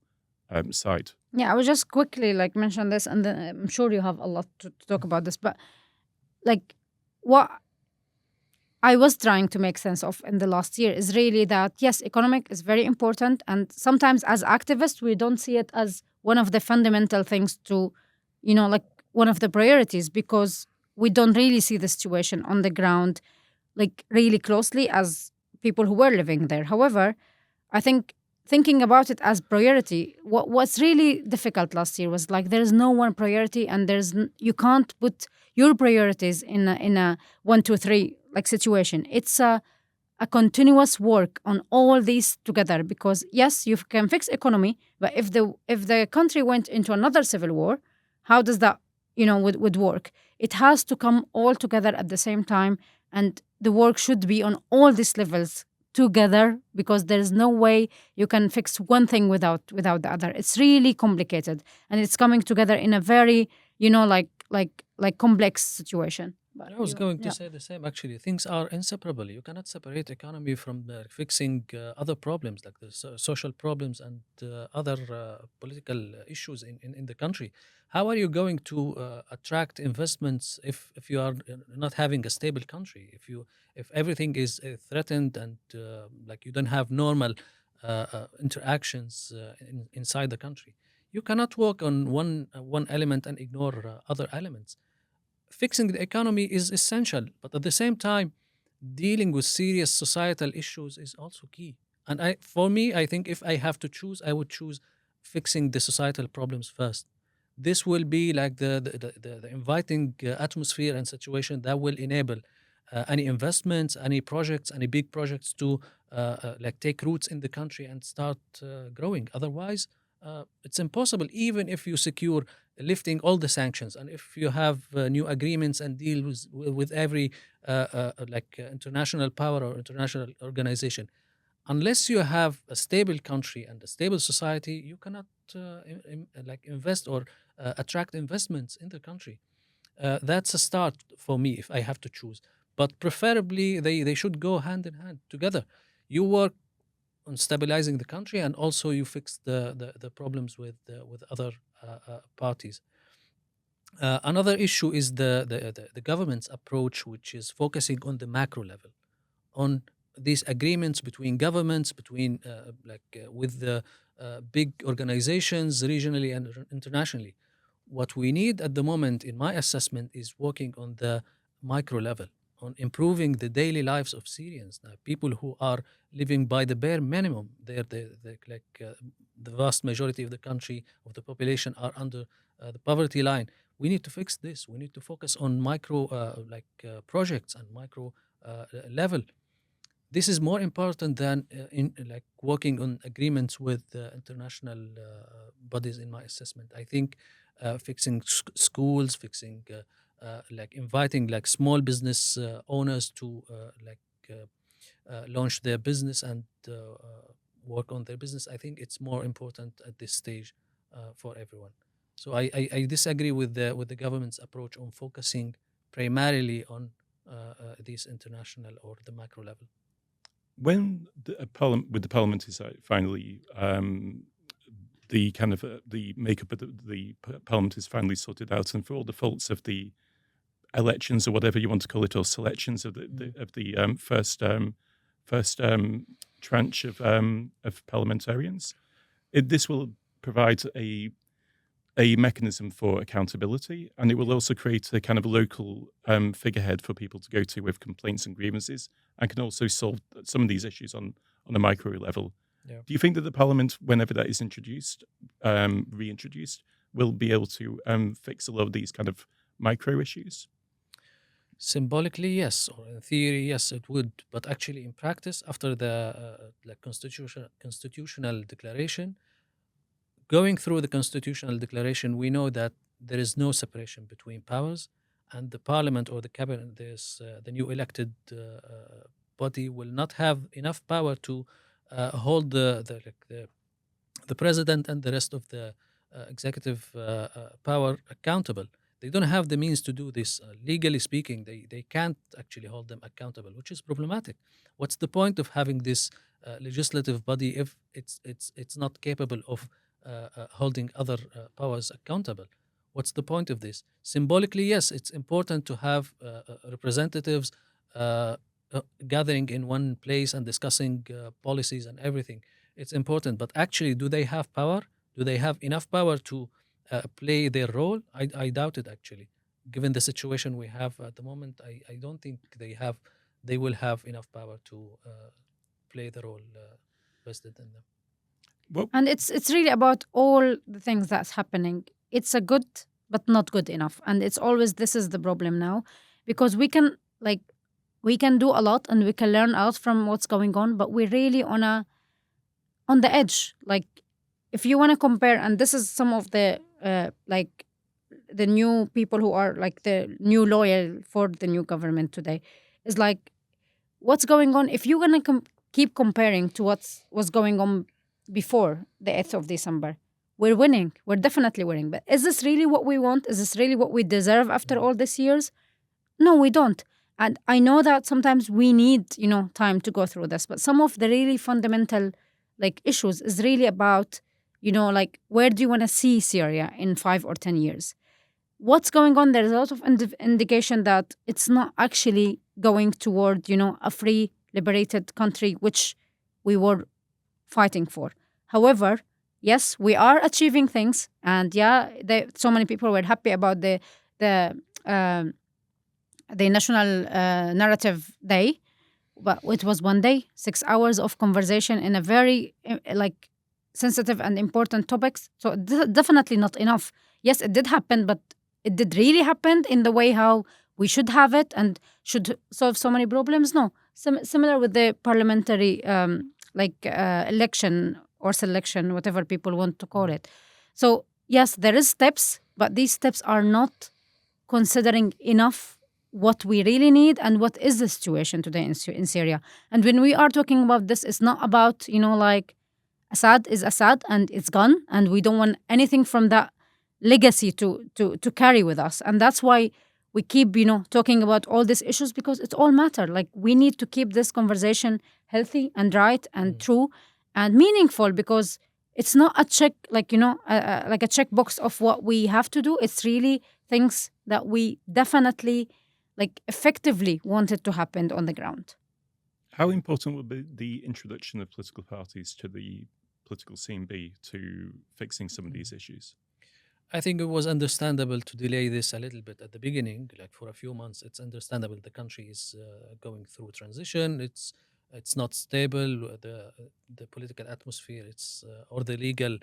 side? Yeah, I would just quickly like mention this, and then I'm sure you have a lot to talk about this. But like what I was trying to make sense of in the last year is really that yes, economic is very important, and sometimes as activists we don't see it as one of the fundamental things to, like one of the priorities, because we don't really see the situation on the ground like really closely as people who were living there. However, I think thinking about it as priority, what's really difficult last year was like there's no one priority, and you can't put your priorities in a 1, 2, 3 like situation. It's a continuous work on all these together, because yes, you can fix economy, but if the country went into another civil war, how does that would work. It has to come all together at the same time, and the work should be on all these levels together, because there is no way you can fix one thing without the other. It's really complicated, and it's coming together in a very complex situation. But I was going to yeah. say the same. Actually, things are inseparable. You cannot separate economy from fixing other problems like the social problems and other political issues in the country. How are you going to attract investments if you are not having a stable country? If everything is threatened and like you don't have normal interactions inside the country, you cannot work on one element and ignore other elements. Fixing the economy is essential, but at the same time, dealing with serious societal issues is also key. And for me, I think if I have to choose, I would choose fixing the societal problems first. This will be like the inviting atmosphere and situation that will enable any investments, any projects, any big projects to like take roots in the country and start growing. Otherwise, it's impossible. Even if you secure lifting all the sanctions and if you have new agreements and deal with every international power or international organization, unless you have a stable country and a stable society, you cannot invest or attract investments in the country. That's a start for me if I have to choose. But preferably, they should go hand in hand together. You work on stabilizing the country, and also you fix the problems with other parties. Another issue is the government's approach, which is focusing on the macro level, on these agreements between governments, between with the big organizations regionally and internationally. What we need at the moment, in my assessment, is working on the micro level, on improving the daily lives of Syrians, people who are living by the bare minimum. The vast majority of the country, of the population, are under the poverty line. We need to fix this. We need to focus on micro projects and micro level. This is more important than working on agreements with international bodies. In my assessment, I think fixing schools, fixing inviting small business owners to launch their business and work on their business. I think it's more important at this stage for everyone. So I disagree with the government's approach on focusing primarily on these international or the macro level. When the parliament is finally the kind of the makeup of the parliament is finally sorted out, and for all the faults of the elections or whatever you want to call it, or selections of the first tranche of parliamentarians, this will provide a mechanism for accountability, and it will also create a kind of local figurehead for people to go to with complaints and grievances, and can also solve some of these issues on a micro level. Yeah. Do you think that the parliament, whenever that is reintroduced, will be able to fix a lot of these kind of micro issues? Symbolically, yes, or in theory, yes, it would. But actually, in practice, after the constitutional declaration, going through the constitutional declaration, we know that there is no separation between powers, and the parliament or the cabinet, the new elected body, will not have enough power to hold the president and the rest of the executive power accountable. They don't have the means to do this. Legally speaking, they can't actually hold them accountable, which is problematic. What's the point of having this legislative body if it's not capable of holding other powers accountable? What's the point of this? Symbolically, yes, it's important to have representatives gathering in one place and discussing policies and everything. It's important, but actually, do they have power? Do they have enough power to play their role? I doubt it, actually. Given the situation we have at the moment, I don't think they will have enough power to play the role vested in them. Well, And it's really about all the things that's happening. It's a good, but not good enough. And it's always, this is the problem now, because we can do a lot and we can learn out from what's going on, but we're really on the edge. Like, if you want to compare, and this is some of the the new people who are like the new loyal for the new government today is like, what's going on? If you're gonna keep comparing to what's going on before the 8th of December, we're winning. We're definitely winning. But is this really what we want? Is this really what we deserve after all these years? No, we don't. And I know that sometimes we need, time to go through this. But some of the really fundamental like issues is really about, like where do you want to see Syria in 5 or 10 years? What's going on? There's a lot of indication that it's not actually going toward, a free, liberated country, which we were fighting for. However, yes, we are achieving things, and yeah, so many people were happy about the um the national narrative day, but it was one day, 6 hours of conversation in a very like sensitive and important topics. So definitely not enough. Yes, it did happen, but it did really happen in the way how we should have it and should solve so many problems. No, similar with the parliamentary election or selection, whatever people want to call it. So yes, there is steps, but these steps are not considering enough what we really need and what is the situation today in Syria. And when we are talking about this, it's not about, like Assad is Assad and it's gone, and we don't want anything from that legacy to carry with us. And that's why we keep, talking about all these issues, because it all matter. Like we need to keep this conversation healthy and right and true and meaningful, because it's not a check, like, like a checkbox of what we have to do. It's really things that we definitely like effectively wanted to happen on the ground. How important would be the introduction of political parties to the political scene be to fixing some of these issues? I think it was understandable to delay this a little bit at the beginning, like for a few months. It's understandable. The country is going through transition. It's not stable. The political atmosphere, or the legal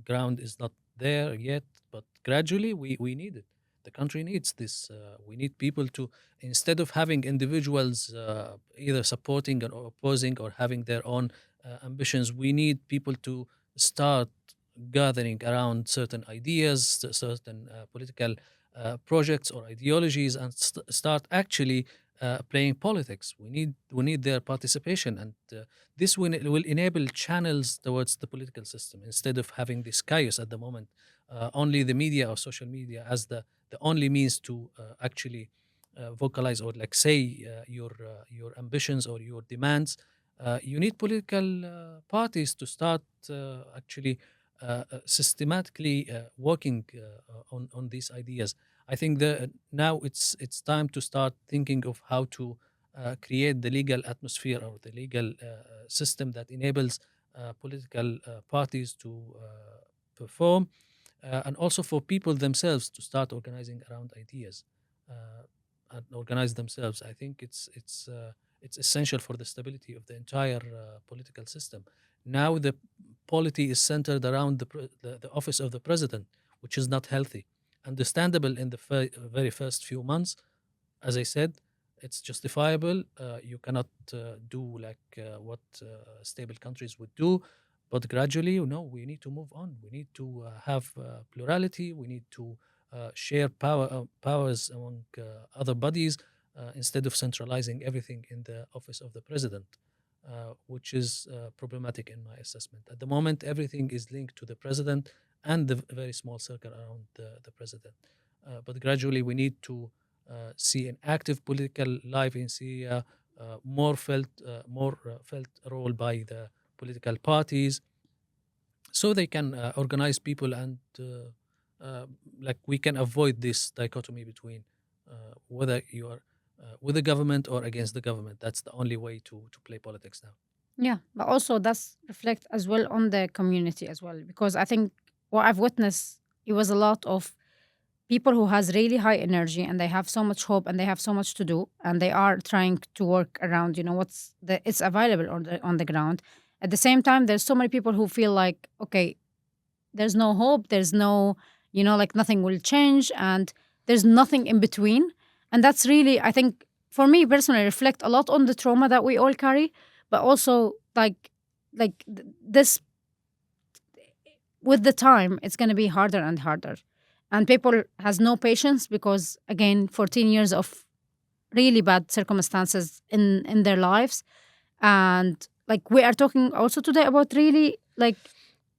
ground is not there yet. But gradually, we need it. The country needs this. We need people to, instead of having individuals either supporting or opposing or having their own ambitions, we need people to start gathering around certain ideas, certain political projects or ideologies, and start actually playing politics. We need their participation, and this will enable channels towards the political system instead of having this chaos at the moment. Only the media or social media as the only means to actually vocalize or like say your ambitions or your demands. You need political parties to start actually systematically working on these ideas. I think now it's time to start thinking of how to create the legal atmosphere or the legal system that enables political parties to perform, and also for people themselves to start organizing around ideas and organize themselves. I think it's essential for the stability of the entire political system. Now the polity is centered around the office of the president, which is not healthy. Understandable in the very first few months, as I said, it's justifiable. You cannot do like what stable countries would do, but gradually, we need to move on. We need to have plurality. We need to share powers among other bodies instead of centralizing everything in the office of the president, which is problematic in my assessment. At the moment, everything is linked to the president and the very small circle around the president. But gradually, we need to see an active political life in Syria, more felt role by the political parties, so they can organize people and like we can avoid this dichotomy between whether you are with the government or against the government. That's the only way to play politics now. Yeah, but also that's reflect as well on the community as well, because I think what I've witnessed, it was a lot of people who has really high energy and they have so much hope and they have so much to do and they are trying to work around it's available on the ground. At the same time, there's so many people who feel like, okay, there's no hope, there's no, like nothing will change, and there's nothing in between. And that's really, I think, for me personally, reflect a lot on the trauma that we all carry, but also this with the time, it's going to be harder and harder. and people has no patience because, again, 14 years of really bad circumstances in their lives. And like we are talking also today about really like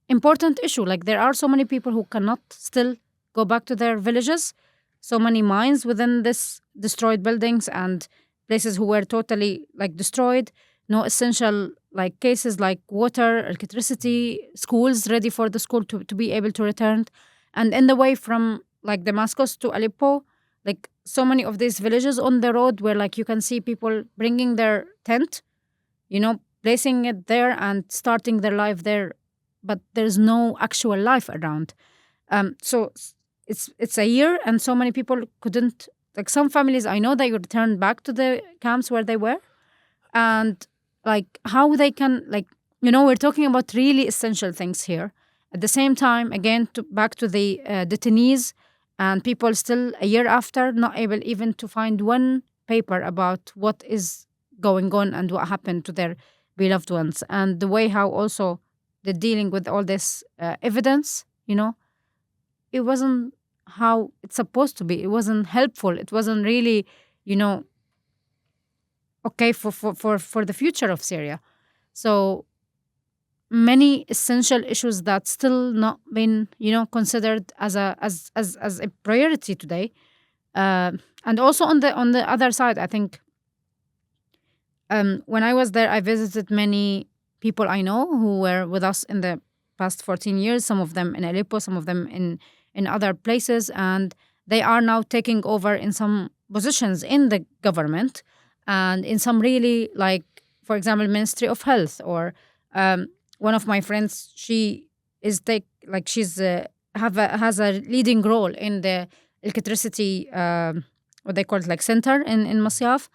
important issue. Like there are so many people who cannot still go back to their villages, so many mines within this destroyed buildings and places who were totally like destroyed, no essential like cases like water, electricity, schools ready for the school to be able to return. And in the way from like Damascus to Aleppo, like so many of these villages on the road where like you can see people bringing their tent, placing it there and starting their life there, but there's no actual life around. So it's a year, and so many people couldn't. Like some families, I know they returned back to the camps where they were, and like how they can we're talking about really essential things here. At the same time, again, back to the detainees and people still a year after not able even to find one paper about what is going on and what happened to their beloved ones, and the way how also they're dealing with all this evidence. It wasn't how it's supposed to be. It wasn't helpful. It wasn't really, you know, okay for the future of Syria. So many essential issues that still not been, considered as a priority today. And also on the other side, I think when I was there, I visited many people I know who were with us in the past 14 years. Some of them in Aleppo, some of them in other places, and they are now taking over in some positions in the government and in some really like, for example, Ministry of Health or one of my friends. She is she's has a leading role in the electricity what they call it, like center in Masyaf.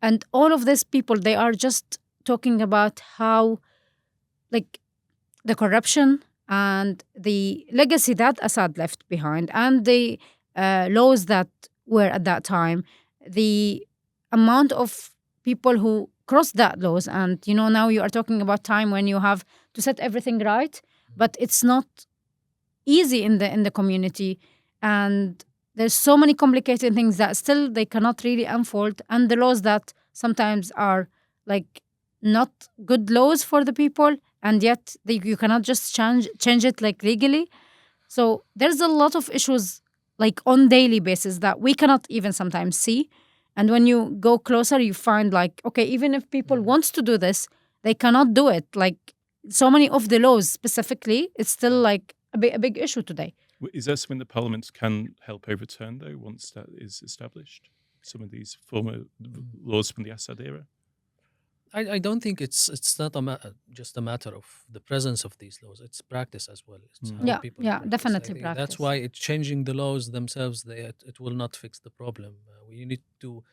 And all of these people, they are just talking about how like the corruption and the legacy that Assad left behind and the laws that were at that time, the amount of people who crossed that laws. And now you are talking about time when you have to set everything right, but it's not easy in the community, and there's so many complicated things that still they cannot really unfold, and the laws that sometimes are like not good laws for the people, and yet you cannot just change it like legally. So there's a lot of issues like on daily basis that we cannot even sometimes see. And when you go closer, you find like, okay, even if people wants to do this, they cannot do it. Like so many of the laws specifically, it's still like a big issue today. Is there something that Parliament can help overturn, though, once that is established? Some of these former laws from the Assad era? I don't think it's not just a matter of the presence of these laws. It's practice as well. It's how Yeah, people yeah, practice. definitely I think practice. that's why it's changing the laws themselves. It will not fix the problem. We need to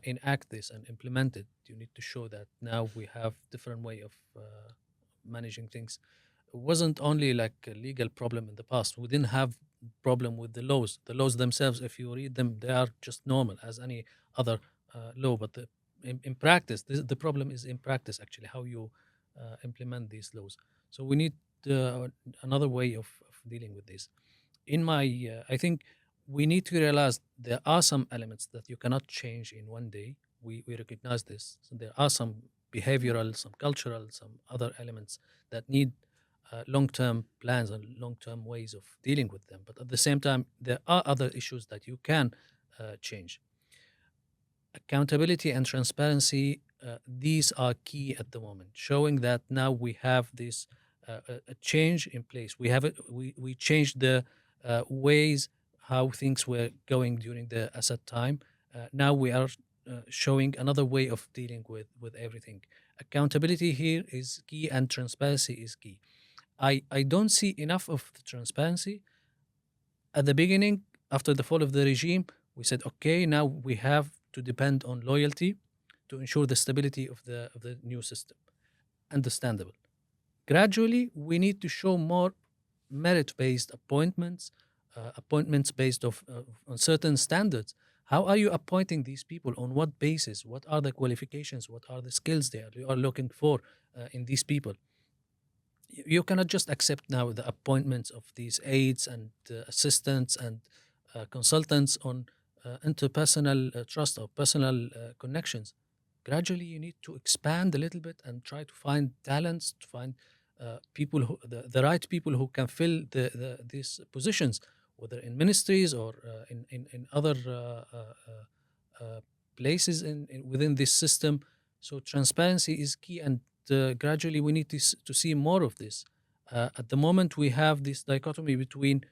enact this and implement it. You need to show that now we have different way of managing things. It wasn't only like a legal problem in the past. We didn't have problem with the laws. The laws themselves, if you read them, they are just normal as any other law. But in practice, the problem is in practice actually how you implement these laws. So we need another way of dealing with this. I think we need to realize there are some elements that you cannot change in one day. We recognize this. So there are some behavioral, some cultural, some other elements that need long-term plans and long-term ways of dealing with them. But at the same time, there are other issues that you can change. Accountability and transparency, these are key at the moment, showing that now we have this a change in place. We changed the ways how things were going during the Assad time. Now we are showing another way of dealing with everything. Accountability here is key and transparency is key. I don't see enough of the transparency. At the beginning, after the fall of the regime, we said, okay, now we have to depend on loyalty to ensure the stability of the new system. Understandable. Gradually, we need to show more merit-based appointments, appointments based on certain standards. How are you appointing these people? On what basis? What are the qualifications? What are the skills you are looking for in these people? You cannot just accept now the appointments of these aides and assistants and consultants on interpersonal trust or personal connections. Gradually, you need to expand a little bit and try to find talents, to find people who the right people who can fill these positions, whether in ministries or in other places within this system. So transparency is key, and gradually we need to see more of this. At the moment, we have this dichotomy between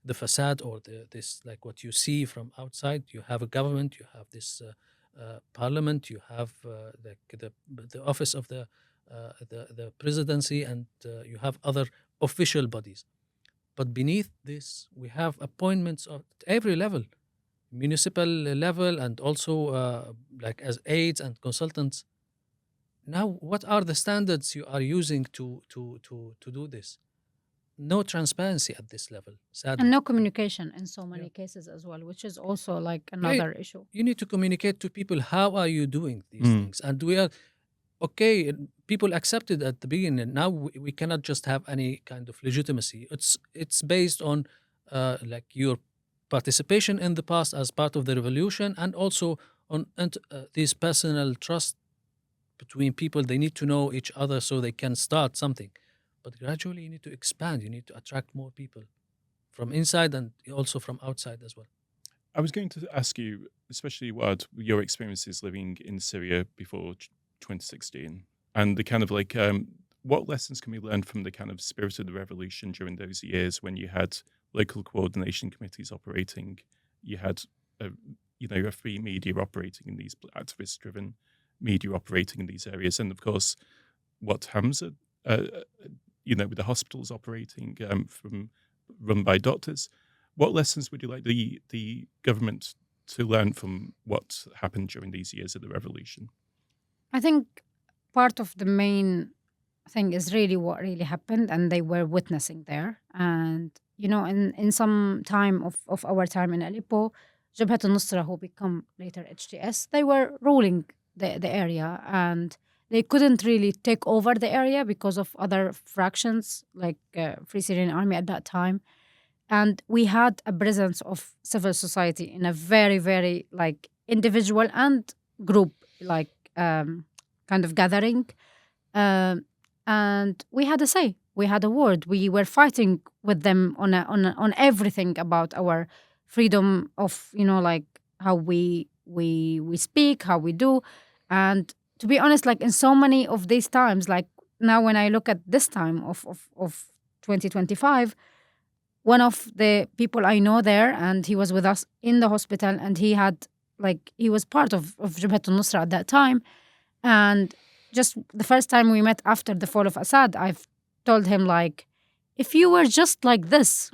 the facade or this, like what you see from outside. You have a government, you have this parliament, you have the office of the presidency, and you have other official bodies. But beneath this, we have appointments at every level, municipal level, and also like as aides and consultants. Now, what are the standards you are using to do this? No transparency at this level, sadly. And no communication in so Yeah. many cases as well, which is also like Yeah, another issue. you need to communicate to people, how are you doing these Mm. things? And we are okay. People accepted at the beginning. Now we cannot just have any kind of legitimacy. It's based on like your participation in the past as part of the revolution, and also on this personal trust between people. They need to know each other so they can start something. But gradually, you need to expand. You need to attract more people from inside and also from outside as well. I was going to ask you, especially Waad, your experiences living in Syria before 2016, and the kind of like, what lessons can we learn from the kind of spirit of the revolution during those years when you had local coordination committees operating, you had, a free media operating in these activist-driven media operating in these areas, and of course, what Hamza, with the hospitals operating run by doctors. What lessons would you like the government to learn from what happened during these years of the revolution? I think part of the main thing is really what really happened, and they were witnessing there. And in some time of our time in Aleppo, Jabhat al-Nusra, who become later HTS, they were ruling the area, and they couldn't really take over the area because of other fractions like Free Syrian Army at that time. And we had a presence of civil society in a very, very like individual and group like kind of gathering. And we had a say. We had a word. We were fighting with them on everything about our freedom of like how we speak, how we do. And to be honest, like in so many of these times, like now when I look at this time of 2025, one of the people I know there, and he was with us in the hospital, and he was part of Jabhat al-Nusra at that time. And just the first time we met after the fall of Assad, I've told him, like, if you were just like this,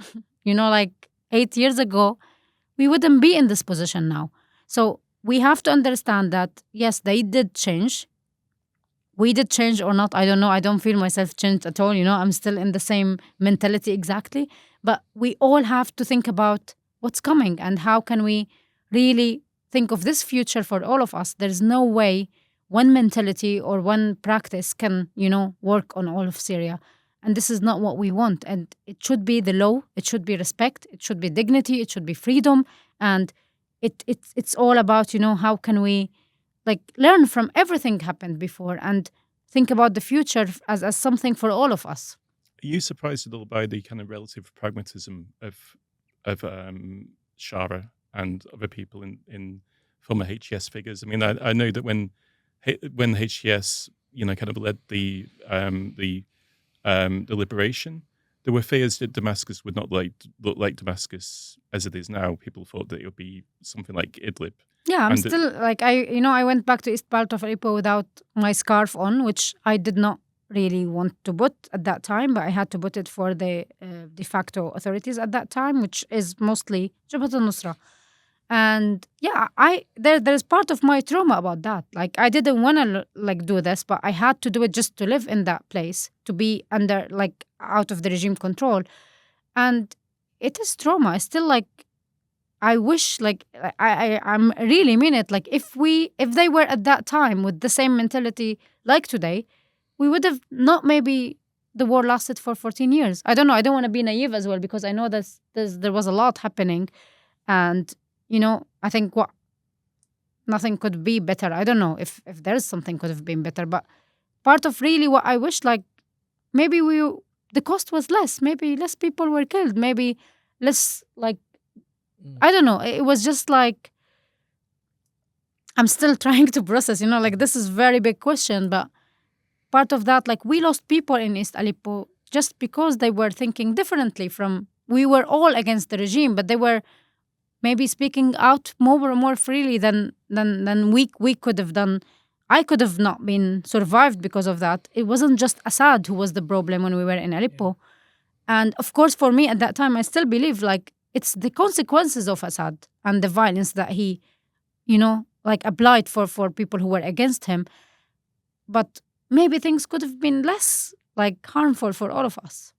like 8 years ago, we wouldn't be in this position now. So we have to understand that, yes, they did change. We did change or not, I don't know. I don't feel myself changed at all. I'm still in the same mentality exactly. But we all have to think about what's coming and how can we really think of this future for all of us. There's no way one mentality or one practice can, work on all of Syria. And this is not what we want. And it should be the law. It should be respect. It should be dignity. It should be freedom. And it's all about, how can we learn from everything happened before and think about the future as something for all of us. Are you surprised at all by the kind of relative pragmatism of Shara and other people in former HTS figures? I mean, I know that when HTS, kind of led the liberation, there were fears that Damascus would not look like Damascus as it is now. People thought that it would be something like Idlib. Yeah, I'm still I went back to east part of Aleppo without my scarf on, which I did not really want to put at that time, but I had to put it for the de facto authorities at that time, which is mostly Jabhat al-Nusra. And yeah, there's part of my trauma about that. Like, I didn't want to do this, but I had to do it just to live in that place, to be under out of the regime control. And it is trauma. I still I wish I'm really mean it. Like, if they were at that time with the same mentality like today, we would have not maybe the war lasted for 14 years. I don't know. I don't want to be naive as well, because I know that there was a lot happening. And, I think nothing could be better. I don't know if there is something could have been better. But part of really what I wish, like, maybe the cost was less. Maybe less people were killed. Maybe less, like, I don't know. It was just like, I'm still trying to process, like, this is very big question. But part of that, like, we lost people in East Aleppo just because they were thinking differently we were all against the regime, but they were maybe speaking out more freely than we could have done. I could have not been survived because of that. It wasn't just Assad who was the problem when we were in Aleppo. And of course, for me at that time, I still believe, like, it's the consequences of Assad and the violence that he, like, applied for people who were against him. But maybe things could have been less, like, harmful for all of us.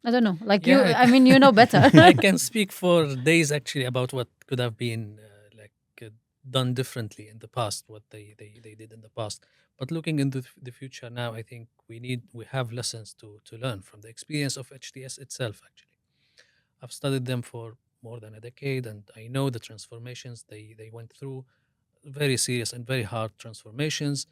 I don't know. Like, Yeah, I mean, you know better. I can speak for days actually about what could have been done differently in the past, what they did in the past. But looking into the future now, I think we have lessons to learn from the experience of HTS itself. Actually, I've studied them for more than a decade, and I know the transformations they went through, very serious and very hard transformations.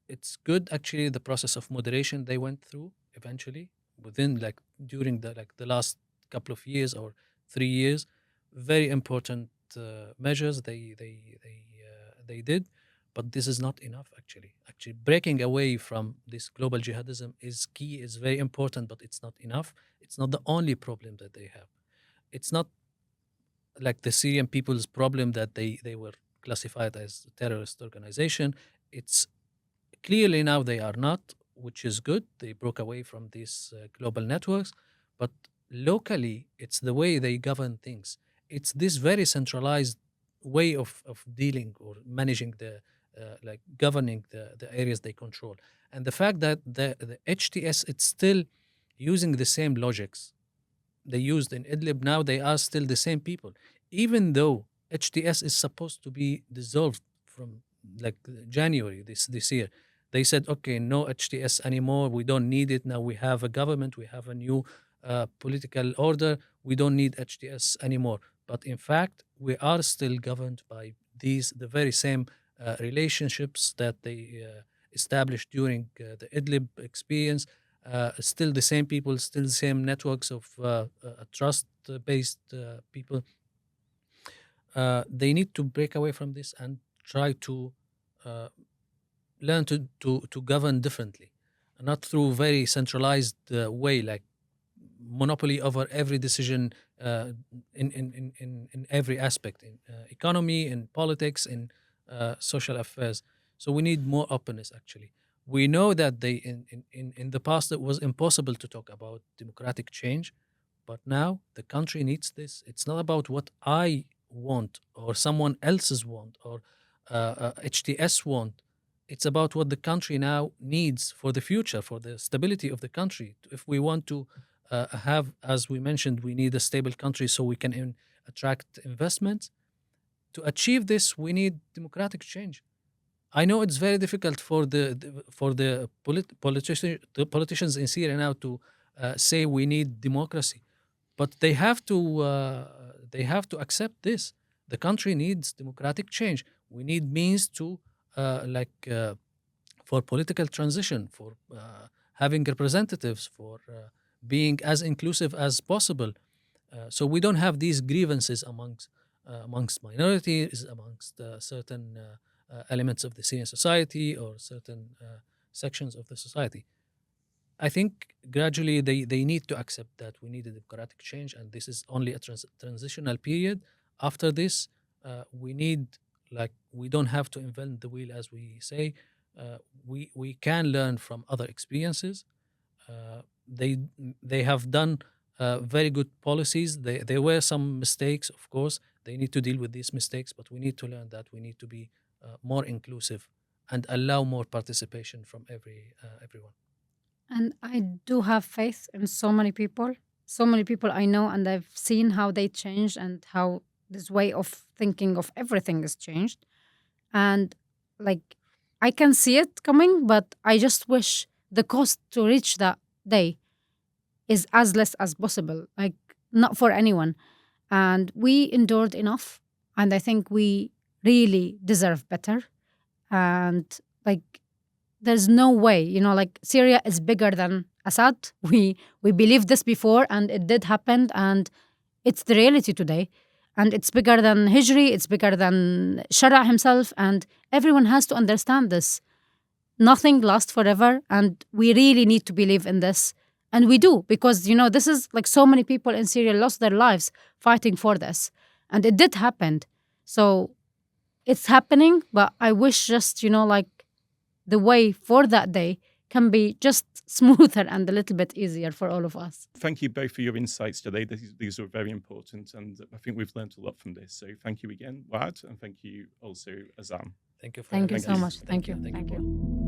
It's good actually the process of moderation they went through eventually within during the last couple of years or 3 years. Very important measures they did, but this is not enough actually. Actually, breaking away from this global jihadism is key, is very important, but it's not enough. It's not the only problem that they have. It's not like the Syrian people's problem that they were classified as a terrorist organization. It's clearly now they are not, which is good. They broke away from these global networks, but locally, it's the way they govern things. It's this very centralized way of dealing or managing governing the areas they control. And the fact that the HTS, it's still using the same logics they used in Idlib, now they are still the same people. Even though HTS is supposed to be dissolved from January this year. They said, okay, no HTS anymore. We don't need it. Now we have a government. We have a new political order. We don't need HTS anymore. But in fact, we are still governed by the very same relationships that they established during the Idlib experience. Still the same people, still the same networks of trust-based people. They need to break away from this and try to learn to govern differently, not through very centralized way, like monopoly over every decision in every aspect, in economy, in politics, in social affairs. So we need more openness actually. We know that in the past it was impossible to talk about democratic change, but now the country needs this. It's not about what I want or someone else's want or HTS want. It's about what the country now needs for the future, for the stability of the country. If we want to have, as we mentioned, we need a stable country so we can attract investments. To achieve this, we need democratic change. I know it's very difficult for the politicians in Syria now to say we need democracy, but they have to accept this. The country needs democratic change. We need means to for political transition, for having representatives, for being as inclusive as possible. So we don't have these grievances amongst minorities, amongst certain elements of the Syrian society or certain sections of the society. I think gradually they need to accept that we need a democratic change, and this is only a transitional period. After this, we don't have to invent the wheel, as we say. We can learn from other experiences. They have done very good policies. There were some mistakes, of course. They need to deal with these mistakes, but we need to learn that we need to be more inclusive and allow more participation from everyone. And I do have faith in so many people. So many people I know, and I've seen how they changed and how this way of thinking of everything is changed. And like, I can see it coming, but I just wish the cost to reach that day is as less as possible, like not for anyone. And we endured enough. And I think we really deserve better. And like, there's no way, like Syria is bigger than Assad. We believed this before, and it did happen, and it's the reality today. And it's bigger than Hijri, it's bigger than Shara himself, and everyone has to understand this. Nothing lasts forever, and we really need to believe in this. And we do, because, this is like so many people in Syria lost their lives fighting for this. And it did happen. So it's happening, but I wish just, like the way for that day can be just smoother and a little bit easier for all of us. Thank you both for your insights today. These are very important, and I think we've learned a lot from this. So thank you again, Waad, and thank you also, Azzam. Thank you for Thank you having so us. much. Thank you. Thank you.